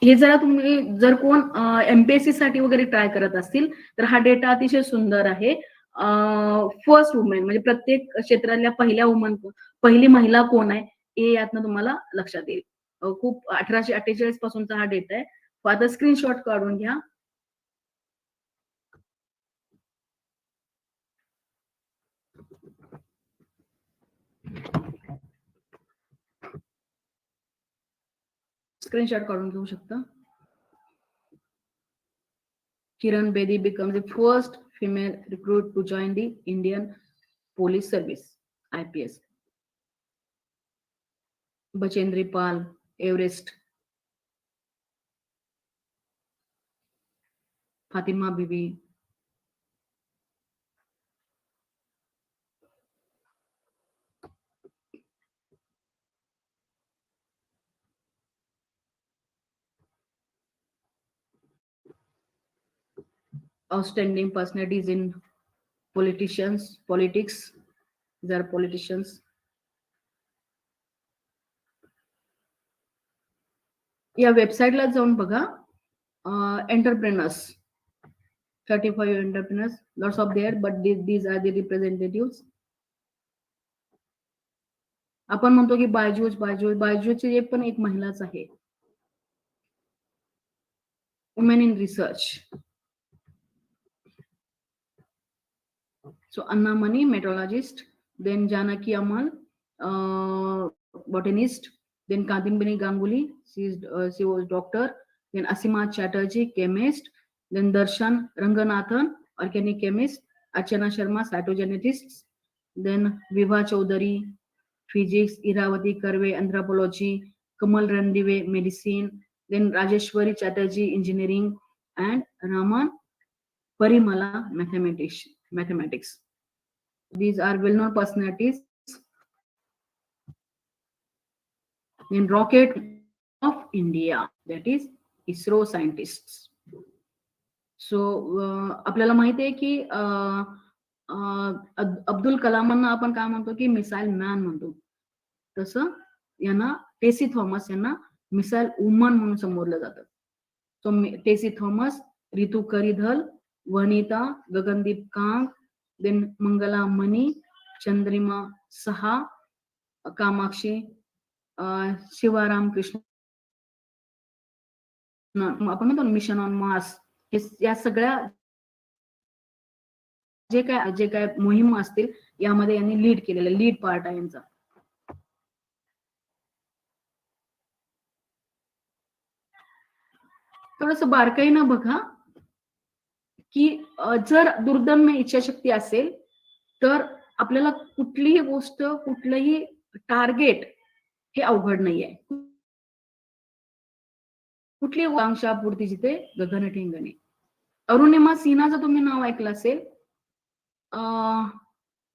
हे जरा तुम्ही जर कोण MPSC साठी वगैरे ट्राय करत असतील तर हा डेटा अतिशय सुंदर आहे. फर्स्ट वुमेन म्हणजे प्रत्येक क्षेत्रातल्या पहिली महिला कोण आहे हे यातनं तुम्हाला लक्षात येईल. खूप 1848 पासूनचा हा डेटा आहे. आता स्क्रीनशॉट काढून घ्या. स्क्रीनशॉट काढून घेऊ शकता. Kiran Bedi becomes the first female recruit to join the Indian Police Service, IPS. Bachendri Pal, Everest. Fatima Bibi. Outstanding personalities in politics. These are politicians. या वेबसाईटला जाऊन बघा, entrepreneurs 35 entrepreneurs, lots of there, but these are the representatives. आपण म्हणतो की बायजूची पण एक महिलाच आहे. Women in research. So Anna Mani, meteorologist, then Janaki Amal, botanist, then Kadimbini Ganguly, she was doctor, then Asima Chatterjee, chemist, then Darshan Ranganathan, organic chemist, Archana Sharma, cytogenetist, then Vibha Chaudhary, physics, Iravati Karve, anthropology, Kamal Randive, medicine, then Rajeshwari Chatterjee, engineering, and Raman Parimala, mathematics. These are well-known personalities. In rocket of India, that is ISRO scientists. So आपल्याला माहिती आहे की अब्दुल कलामांना आपण काय म्हणतो की missile man म्हणतो, तसं यांना टेसी थॉमस यांना मिसाईल वुमन म्हणून संबोधलं जातं. सो टेसी थॉमस, रितू करिधल, वनिता, गगनदीप कांग, देन मंगला मनी, चंद्रिमा सहा, कामाक्षी, शिवाराम कृष्ण, आपण म्हणतो मिशन ऑन मार्स, या सगळ्या जे काय मोहीम असतील यामध्ये यांनी लीड केलेलं, लीड पार्ट आहे यांचा. थोडस बारकाईनं बघा की जर दुर्दम्य इच्छाशक्ती असेल तर आपल्याला कुठलीही गोष्ट, कुठलंही टार्गेट हे अवघड नाहीये. कुठली आकांक्षापूर्ती जिथे गगन ठेंगणे. अरुणिमा सिन्हाचं तुम्ही नाव ऐकलं असेल.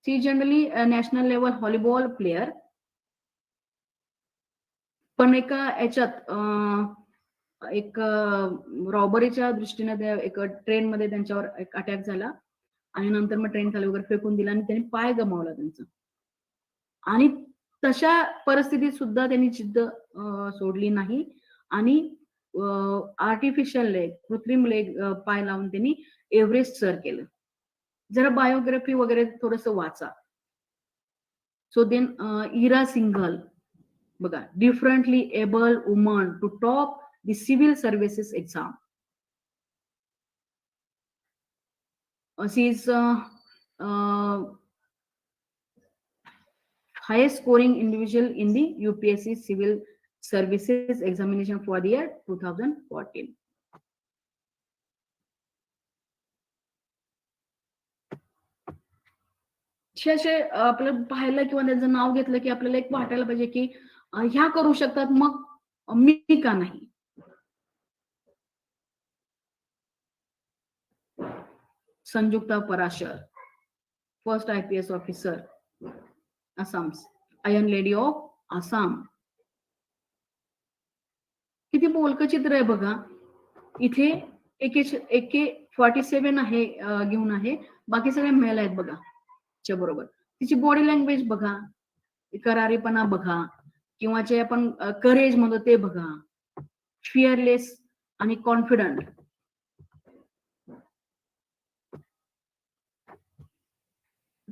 She generally national level volleyball player, पण एका याच्यात एक रॉबरीच्या दृष्टीने एक ट्रेन मध्ये त्यांच्यावर एक अटॅक झाला आणि नंतर मग ट्रेन खाली वगैरे फेकून दिला आणि त्यांनी पाय गमावला त्यांचा. आणि तशा परिस्थितीत सुद्धा त्यांनी जिद्द सोडली नाही आणि आर्टिफिशियल लेग, कृत्रिम लेग पाय लावून त्यांनी एव्हरेस्ट सर केलं. जरा बायोग्राफी वगैरे थोडस वाचा. सो देन इरा सिंघल बघा, differently able woman to top the civil services exam. She is highest scoring individual in the UPSC civil services examination for the year 2014. असे आपलं पाहिलं किंवा त्यांचं नाव घेतलं की आपल्याला एक वाटायला पाहिजे की ह्या करू शकतात, मग मी का नाही. Sanjukta Parashar, first IPS officer, Assam, iron lady of Assam. किती बोलकं चित्र आहे बघा. इथे AK-47 आहे, घेऊन आहे, बाकी सगळे मेल आहेत बघा च्या बरोबर. तिची बॉडी लँग्वेज बघा, करारीपणा बघा, किंवा जे आपण करेज म्हणतो ते बघा, फिअरलेस आणि कॉन्फिडंट.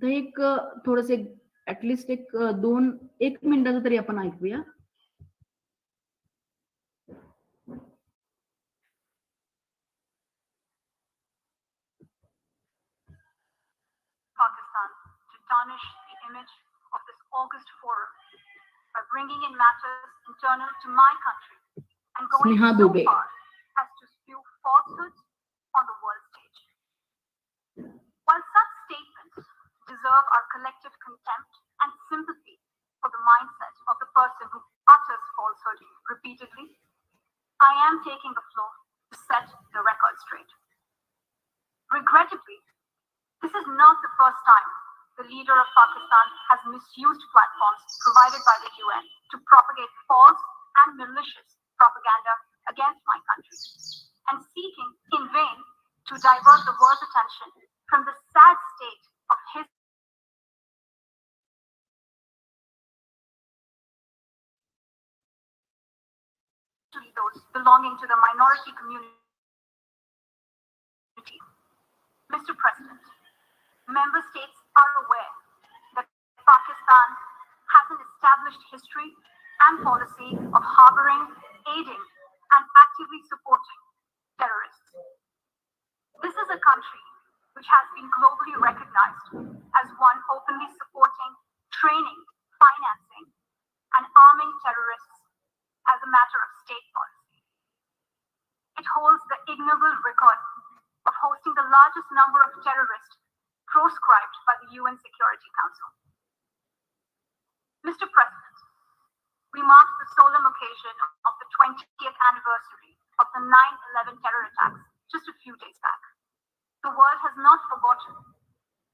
एक थोडस ऍटलिस्ट एक 1 मिनिटाचं तरी आपण ऐकूया. Pakistan to tarnish the image of this August forum by bringing in matters internal to my country and going Sneha so Dubey. far as to spew falsehoods on the world stage. While such statements deserve our collective contempt and sympathy for the mindset of the person who utters falsehood repeatedly, I am taking the floor to set the record straight. Regrettably, this is not the first time the leader of Pakistan has misused platforms provided by the UN to propagate false and malicious propaganda against my country, and seeking in vain to divert the world's attention from the sad state of his those belonging to the minority community. Mr. President, member states are aware that Pakistan has an established history and policy of harboring, aiding, and actively supporting terrorists. This is a country which has been globally recognized as one openly supporting, training, financing, and arming terrorists as a matter of state policy. It holds the ignoble record of hosting the largest number of terrorists proscribed by the UN Security Council. Mr. President, we marked the solemn occasion of the 20th anniversary of the 9/11 terror attacks just a few days back. The world has not forgotten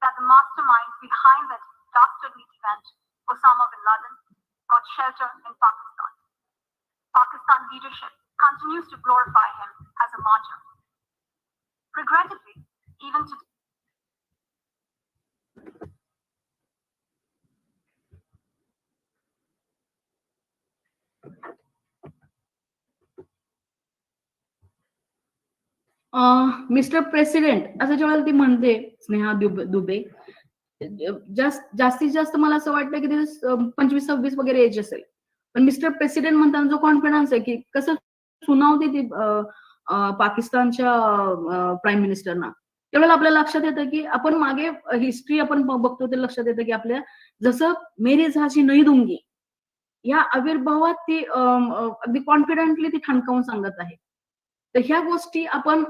that the mastermind behind that dastardly event, Osama bin Laden, got shelter in Pakistan. Pakistan leadership continues to glorify him as a martyr. Regrettably, even today, mister president असं जेव्हा ती म्हणते स्नेहा दुबे, जास्तीत जास्त मला असं वाटतं की ते 25-26 वगैरे एज असेल, पण मिस्टर प्रेसिडेंट म्हणताना जो कॉन्फिडन्स आहे की कसं सुनावते ती पाकिस्तानच्या प्राईम मिनिस्टरना, त्यावेळेला आपल्या लक्षात येतं की आपण मागे हिस्ट्री आपण बघतो ते लक्षात येतं की आपल्या जसं मेरी झाशी नाही दूंगी या आविर्भावात ती अगदी कॉन्फिडेंटली ती ठणकावून सांगत आहे. तर ह्या गोष्टी आपण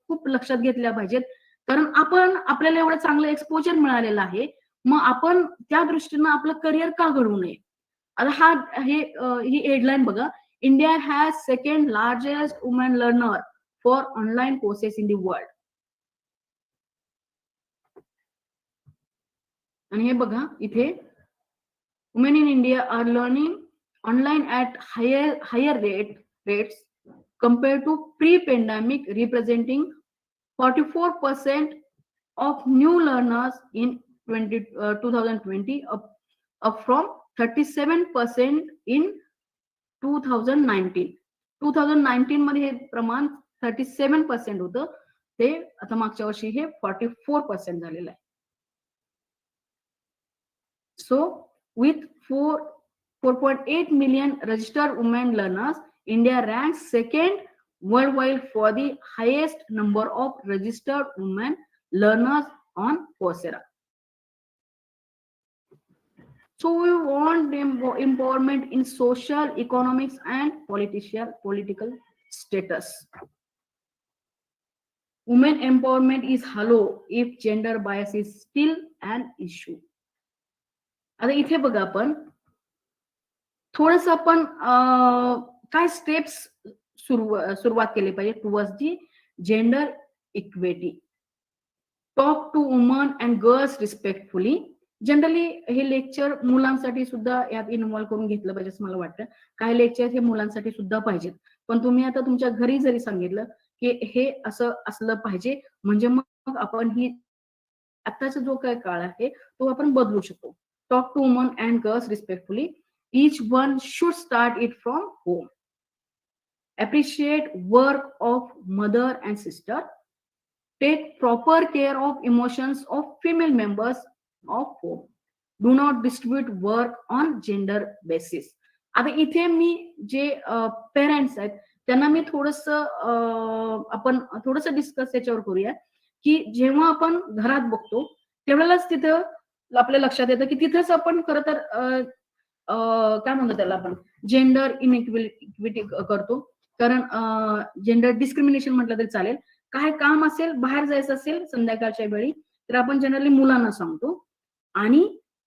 खूप लक्षात घेतल्या पाहिजेत, कारण आपण आपल्याला एवढं चांगलं एक्सपोजर मिळालेलं आहे, मग आपण त्या दृष्टीनं आपलं करिअर का घडवू नये. आता ही हेडलाईन बघा, India has second largest women learner for online courses in the world. आणि हे बघा इथे, women in India are learning online at higher rates compared to pre-pandemic, representing 44% of new learners in 2020, up from 37% in 2019. 2019 मध्ये हे प्रमाण 37% होतं, ते आता मागच्या वर्षी हे 44% झालेलं आहे. So with 4.8 million registered women learners, India ranks second worldwide for the highest number of registered women learners on Coursera. So we want empowerment in social, economics, and political status. Women empowerment is hollow if gender bias is still an issue. आता इथे बघा, आपण थोडस आपण काय steps सुरुवात केली पाहिजे towards the gender equity. Talk to women and girls respectfully. Generally हे लेक्चर मुलांसाठी सुद्धा यात इन्व्हॉल्व करून घेतलं पाहिजे असं मला वाटतं. काही लेक्चर हे मुलांसाठी सुद्धा पाहिजेत, पण तुम्ही आता तुमच्या घरी जरी सांगितलं की हे असं असलं पाहिजे, म्हणजे मग आपण ही आताचा जो काय काळ आहे तो आपण बदलू शकतो. Talk to women and girls respectfully. Each one should start it from home. Appreciate work of mother and sister. Take proper care of emotions of female members of home. Do not distribute work on gender basis. आता इथे मी जे parents आहेत त्यांना मी आपण थोडस discuss याच्यावर करूया की जेव्हा आपण घरात बघतो तेवढ्यालाच तिथं आपल्या लक्षात येतं की तिथेच आपण खरं तर काय म्हणतो त्याला आपण जेंडर इनइक्विटी करतो. कारण जेंडर डिस्क्रिमिनेशन म्हटलं तरी चालेल. काय काम असेल, बाहेर जायचं असेल संध्याकाळच्या वेळी, तर आपण जनरली मुलांना सांगतो, आणि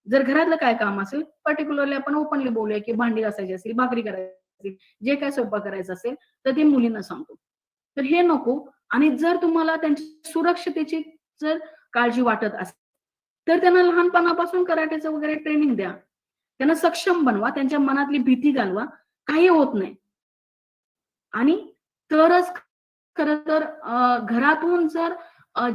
जर घरातलं काय काम असेल पर्टिक्युलरली आपण ओपनली बोलूया की भांडी घासायची असेल, भाकरी करायची असेल, जे काय स्वयंपाक करायचं असेल तर ते मुलींना सांगतो. तर हे नको. आणि जर तुम्हाला त्यांच्या सुरक्षतेची जर काळजी वाटत असेल तर त्यांना लहानपणापासून कराटेचं वगैरे ट्रेनिंग द्या, त्यांना सक्षम बनवा, त्यांच्या मनातली भीती घालवा, काही होत नाही. आणि तरच खरं तर घरातून जर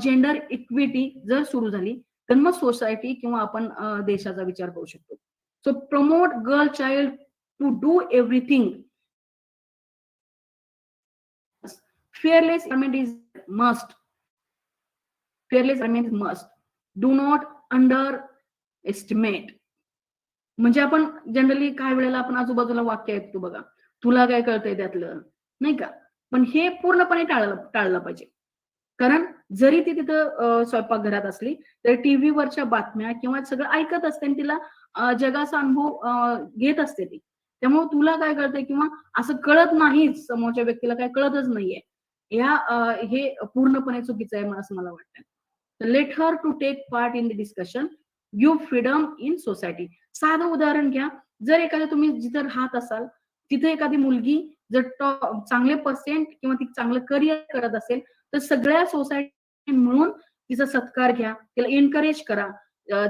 जेंडर इक्विटी जर सुरू झाली तर मग सोसायटी किंवा आपण देशाचा विचार करू शकतो. So promote girl child to do everything fearless environment is must. Fearless environment is must. Do not underestimate. म्हणजे आपण जनरली काय वेळेला आपण आजूबाजूला वाक्य ऐकतो बघा, तुला काय कळतंय त्यातलं, नाही का? पण हे पूर्णपणे टाळलं पाहिजे. कारण जरी ती तिथं स्वयंपाकघरात असली तर टीव्हीवरच्या बातम्या किंवा सगळं ऐकत असते आणि तिला जगाचा अनुभव घेत असते ती. त्यामुळे तुला काय कळतंय किंवा असं कळत नाहीच, समोरच्या व्यक्तीला काय कळतच नाहीये, हे पूर्णपणे चुकीचं आहे असं मला वाटतं. Let her to take part in the discussion, give freedom in society. साधं उदाहरण घ्या, जर एखाद्या तुम्ही जिथं राहत असाल तिथे एखादी मुलगी जर चांगले पर्सेंट किंवा ती चांगलं करिअर करत असेल तर सगळ्या सोसायटी मिळून तिचा सत्कार घ्या, तिला एनकरेज करा,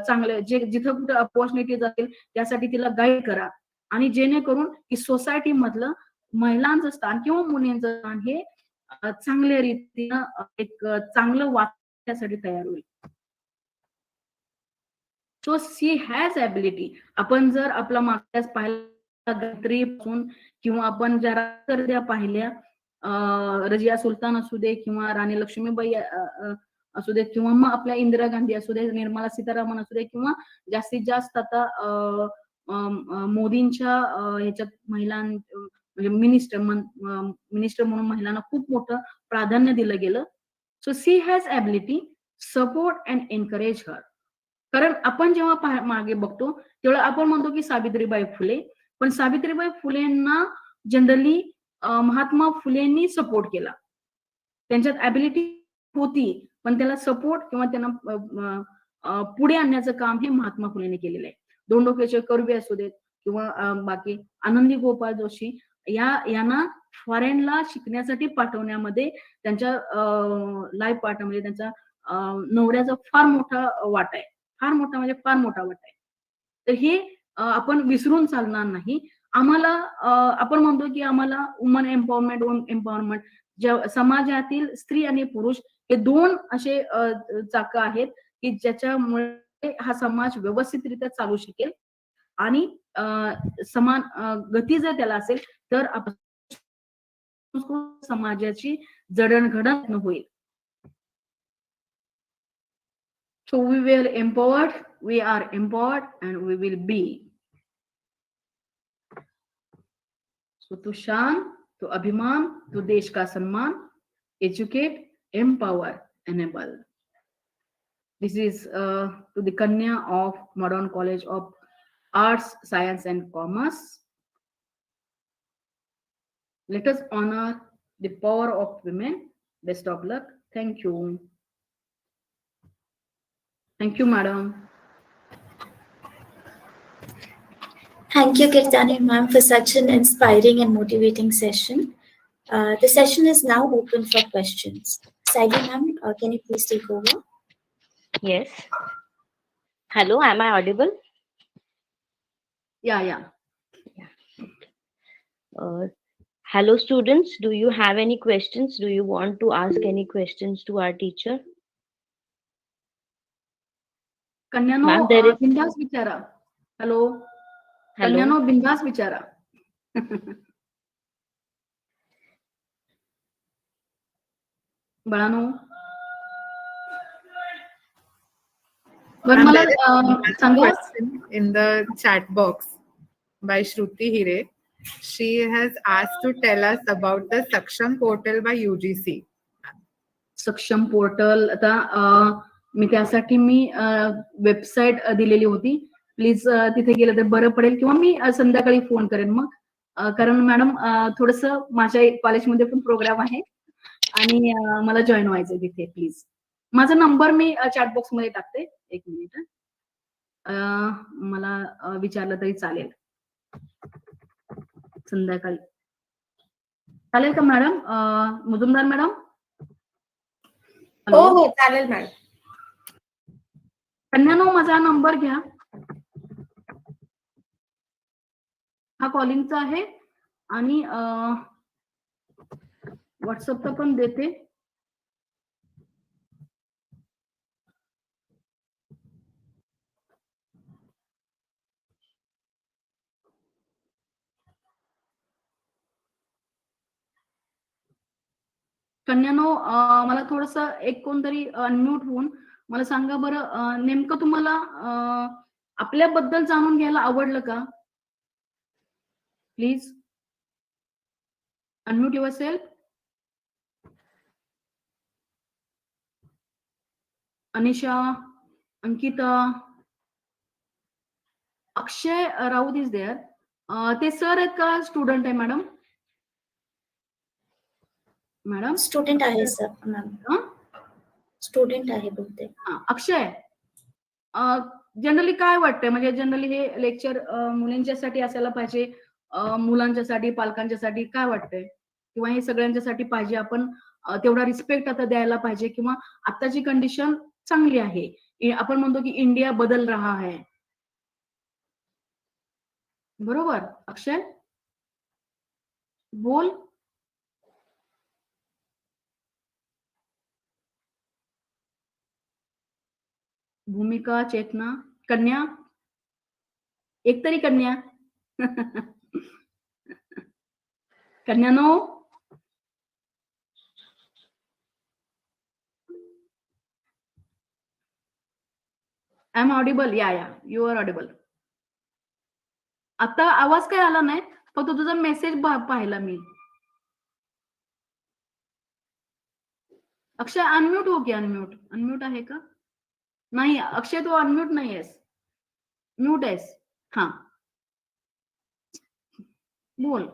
चांगलं जिथं कुठं अपॉर्च्युनिटीज असेल त्यासाठी तिला गाईड करा, आणि जेणेकरून की सोसायटी मधलं महिलांचं स्थान किंवा मुलींचं स्थान हे चांगल्या रीतीनं एक चांगलं वाटण्यासाठी तयार होईल. सो सी हॅज ॲबिलिटी. आपण जर आपला मागच्याच पाहिला गायत्रीपासून किंवा आपण ज्या पाहिल्या रजिया सुलतान असू दे किंवा राणी लक्ष्मीबाई असू दे किंवा मग आपल्या इंदिरा गांधी असू दे, निर्मला सीतारामन असू दे, किंवा जास्तीत जास्त आता मोदींच्या ह्याच्यात महिलां म्हणजे मिनिस्टर म्हणून महिलांना खूप मोठं प्राधान्य दिलं गेलं. So she has ability, support and encourage her. कारण आपण जेव्हा मागे बघतो तेव्हा आपण म्हणतो की सावित्रीबाई फुले, पण सावित्रीबाई फुलेंना जनरली महात्मा फुलेंनी सपोर्ट केला. त्यांच्यात ॲबिलिटी होती पण त्याला सपोर्ट किंवा त्यांना पुढे आणण्याचं काम हे महात्मा फुलेंनी केलेलं आहे. दोन डोक्याचे कर्वे असू देत किंवा बाकी आनंदी गोपाळ जोशी यांना फॉरेनला शिकण्यासाठी पाठवण्यामध्ये त्यांच्या लाईफ पार्टनरमध्ये त्यांचा नवऱ्याचा फार मोठा वाटा आहे, फार मोठा म्हणजे फार मोठा वाटा आहे. तर हे आपण विसरून चालणार नाही. आम्हाला आपण म्हणतो की आम्हाला वुमन एम्पॉवरमेंट समाजातील स्त्री आणि पुरुष हे दोन असे चाकं आहेत की ज्याच्यामुळे हा समाज व्यवस्थितरित्या चालू शकेल आणि समान गती जर त्याला असेल तर समाजाची जडणघडण होईल. So we will empowered, we are empowered, and we will be. So to शान, to अभिमान, to देश का सम्मान, educate, empower, enable. This is to the Kanya of Modern College of Arts, Science and Commerce. Let us honor the power of women. Best of luck. Thank you. Thank you, madam. Thank you, Kirtani ma'am, for such an inspiring and motivating session. The session is now open for questions. Saili ma'am, can you please take over? Yes. Hello, am I audible? Yeah. Hello, students. Do you have any questions? Do you want to ask any questions to our teacher? कन्यानो Ma'am, there is- बिंदास विचारा. Hello. Hello. कन्यानो बिंदास विचारा. बाळानो. Ma'am, there is one question in the chat box by Shruti Hire. She has asked to tell us about the Saksham portal by UGC. सक्षम portal आता मी त्यासाठी website दिलेली होती. Please तिथे गेलं तर बरं पडेल किंवा मी संध्याकाळी फोन करेन मग, कारण मॅडम थोडस माझ्या कॉलेजमध्ये पण प्रोग्राम आहे आणि मला जॉईन व्हायचंय तिथे. प्लीज माझा नंबर मी चॅट बॉक्स मध्ये टाकते. एक मिनिट. मला विचारलं तरी चालेल संध्याकाळी. चालेल का मॅडम? मुजुमदार मॅडम. हो चालेल मॅडम. कन्यानो माझा नंबर घ्या, हा कॉलिंगचा आहे आणि व्हॉट्सअपचा पण देते. कन्यानो, मला थोडस एक कोणतरी अनम्यूट होऊन मला सांगा बरं, नेमकं तुम्हाला आपल्याबद्दल जाणून घ्यायला आवडलं का? Please unmute yourself. Anisha, Ankita, Akshay Raut is there. ते सर आहेत का स्टुडंट आहे मॅडम? मॅडम स्टुडंट आहे सर मॅम. स्टुडंट आहे बहुतेक. अक्षय, जनरली काय वाटतंय, म्हणजे जनरली हे लेक्चर मुलींच्यासाठी असायला पाहिजे, मुलांच्यासाठी, पालकांच्यासाठी काय वाटतंय, किंवा हे सगळ्यांच्यासाठी पाहिजे, आपण तेवढा रिस्पेक्ट आता द्यायला पाहिजे, किंवा आताची कंडिशन चांगली आहे, आपण म्हणतो की इंडिया बदल रहा है, बरोबर? अक्षय बोल. भूमिका, चेतना, कन्या, एक तरी कन्या. कन्यानो, आय एम ऑडिबल? या यू आर ऑडिबल. आता आवाज काय आला नाही, फक्त तुझा मेसेज पाहिला मी. अक्षय अनम्यूट हो की. अनम्यूट आहे का? नाही अक्षय, तू अनम्यूट नाही आहेस, म्यूट आहेस. हा बोल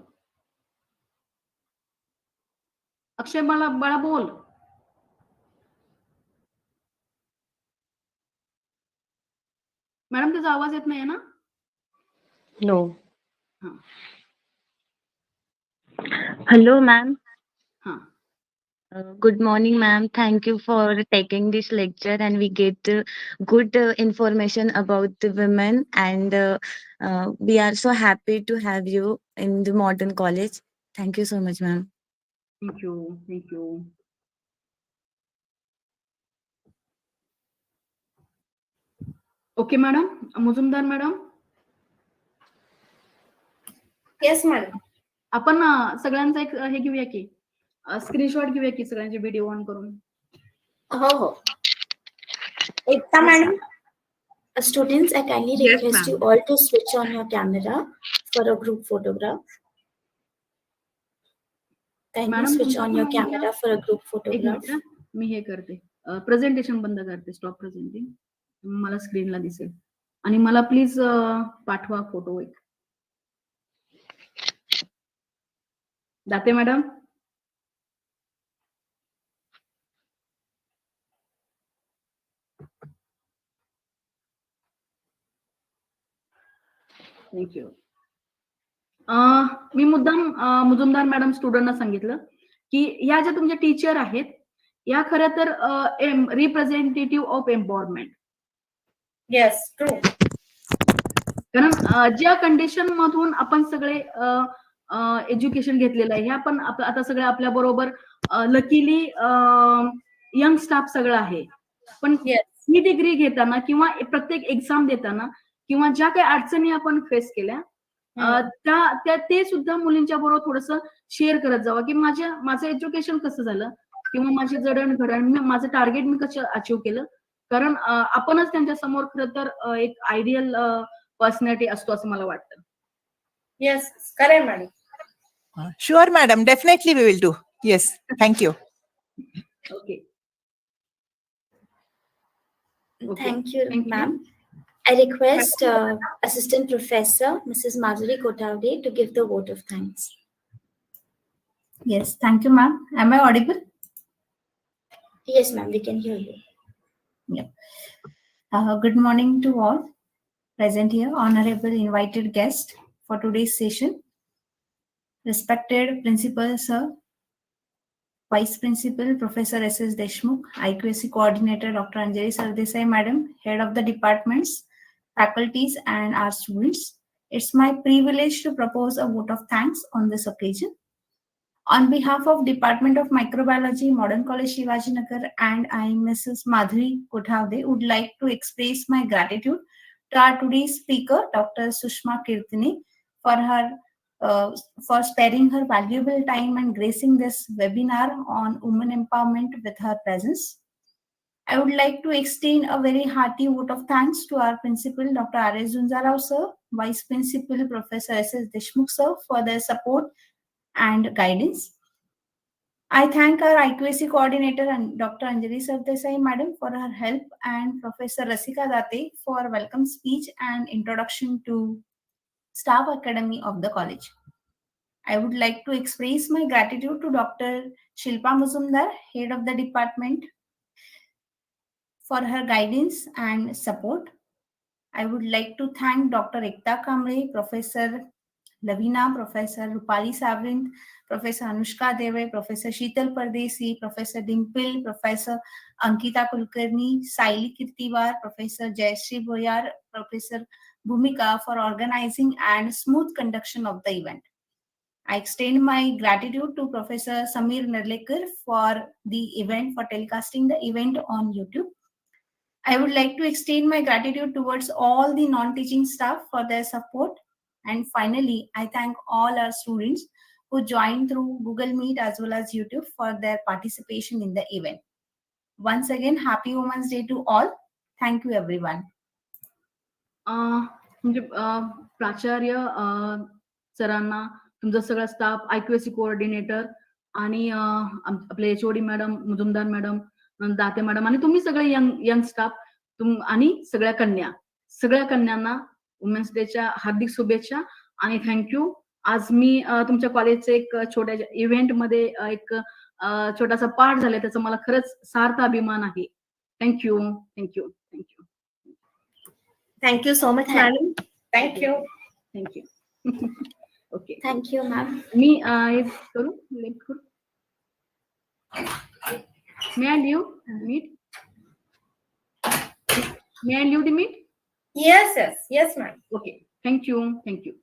अक्षय, बाळा बोल. मॅडम त्याचा आवाज येत नाहीये ना? No. Hello, ma'am. Good morning, ma'am. Thank you for taking this lecture, and we get good information about the women, and we are so happy to have you in the modern college. Thank you so much, ma'am. Thank you. Okay madam. Mujumdar madam. Yes madam. आपण सगळ्यांचा एक हे घेऊया की, screenshot घेऊया की सगळ्यांचे video on करून. हो. एकता madam. Students, I kindly Yes, request ma'am. you all to switch on your camera for a group photograph. Kindly madam switch on your camera for a group एक photograph. मिनिट, मी हे करते, presentation बंद करते, stop presenting, मला स्क्रीनला दिसेल. आणि मला please पाठवा photo एक. दाते मॅडम. थँक्यू. मी मुद्दाम मुजुमदार मॅडम स्टुडंटना सांगितलं की ह्या ज्या तुमच्या टीचर आहेत, या खरं तर representative of empowerment. Yes, true. कारण ज्या कंडिशन मधून आपण सगळे एज्युकेशन घेतलेलं आहे, हे आपण आता सगळे आपल्या बरोबर लकीली यंग स्टाफ सगळं आहे, पण ही डिग्री घेताना किंवा प्रत्येक एक्झाम देताना किंवा ज्या काही अडचणी आपण फेस केल्या, त्या ते सुद्धा मुलींच्या बरोबर थोडस शेअर करत जावं की माझं एज्युकेशन कसं झालं, किंवा माझी जडणघडण, माझं टार्गेट मी कसं अचीव्ह केलं. कारण आपणच त्यांच्या समोर खरं तर एक आयडियल पर्सनॅलिटी असतो असं मला वाटतं. Yes, correct madam. Sure, madam. Definitely we will do. Yes. Thank you. Okay. Thank you, ma'am. I request Assistant Professor Mrs. Madhuri Kothavde to give the vote of thanks. Yes, thank you, ma'am. Am I audible? Yes, ma'am, we can hear you. Yeah. Good morning to all present here, honorable invited guest for today's session. Respected Principal Sir, Vice Principal Professor S.S. Deshmukh, IQAC Coordinator Dr. Anjali Sardesai Madam, Head of the Departments, Faculties and our students. It's my privilege to propose a vote of thanks on this occasion. On behalf of Department of Microbiology, Modern College Shivajinagar, and I, Mrs. Madhuri Kothavde, would like to express my gratitude to our today's speaker, Dr. Sushma Kirtane, for her for sparing her valuable time and gracing this webinar on women empowerment with her presence. I would like to extend a very hearty vote of thanks to our principal, Dr. R.S. Zunzarao sir, Vice Principal, Professor S.S. Deshmukh sir, for their support and guidance. I thank our IQAC coordinator and Dr. Anjali Sardesai madam for her help, and Professor Rasika Date for welcome speech and introduction to staff academy of the college. I would like to express my gratitude to Dr. Shilpa Muzumdar, head of the department, for her guidance and support. I would like to thank Dr. Ekta Kamre, Professor Lavina, Professor Rupali Savint, Professor Anushka Deve, Professor Sheetal Pardesi, Professor Dimple, Professor Ankita Kulkarni, Saili Kirtiwar, Professor Jayashree Boyar, Professor Bhumika for organizing and smooth conduction of the event. I extend my gratitude to Professor Samir Narlekar for the event, for telecasting the event on YouTube. I would like to extend my gratitude towards all the non-teaching staff for their support. And finally, I thank all our students who joined through Google Meet as well as YouTube for their participation in the event. Once again, happy Women's Day to all. Thank you, everyone. म्हणजे प्राचार्य सरांना, तुमचा सगळा staff, IQAC coordinator आणि आपले HOD madam, Mujumdar madam, दाते madam आणि तुम्ही सगळे यंग स्टाफ आणि सगळ्या कन्यांना वुमेन्स डेच्या हार्दिक शुभेच्छा आणि थँक्यू. आज मी तुमच्या कॉलेजचे एक छोट्या इव्हेंट मध्ये एक छोटासा पार्ट झालाय, त्याचा मला खरंच सार्थ अभिमान आहे. Thank you. Thank you. Thank you. Thank you so much, madam. Thank you. Thank you. Okay. Thank you, ma'am. Me, करू? May I leave meet? May I leave the meet? Yes, ma'am. Okay. Thank you. Thank you.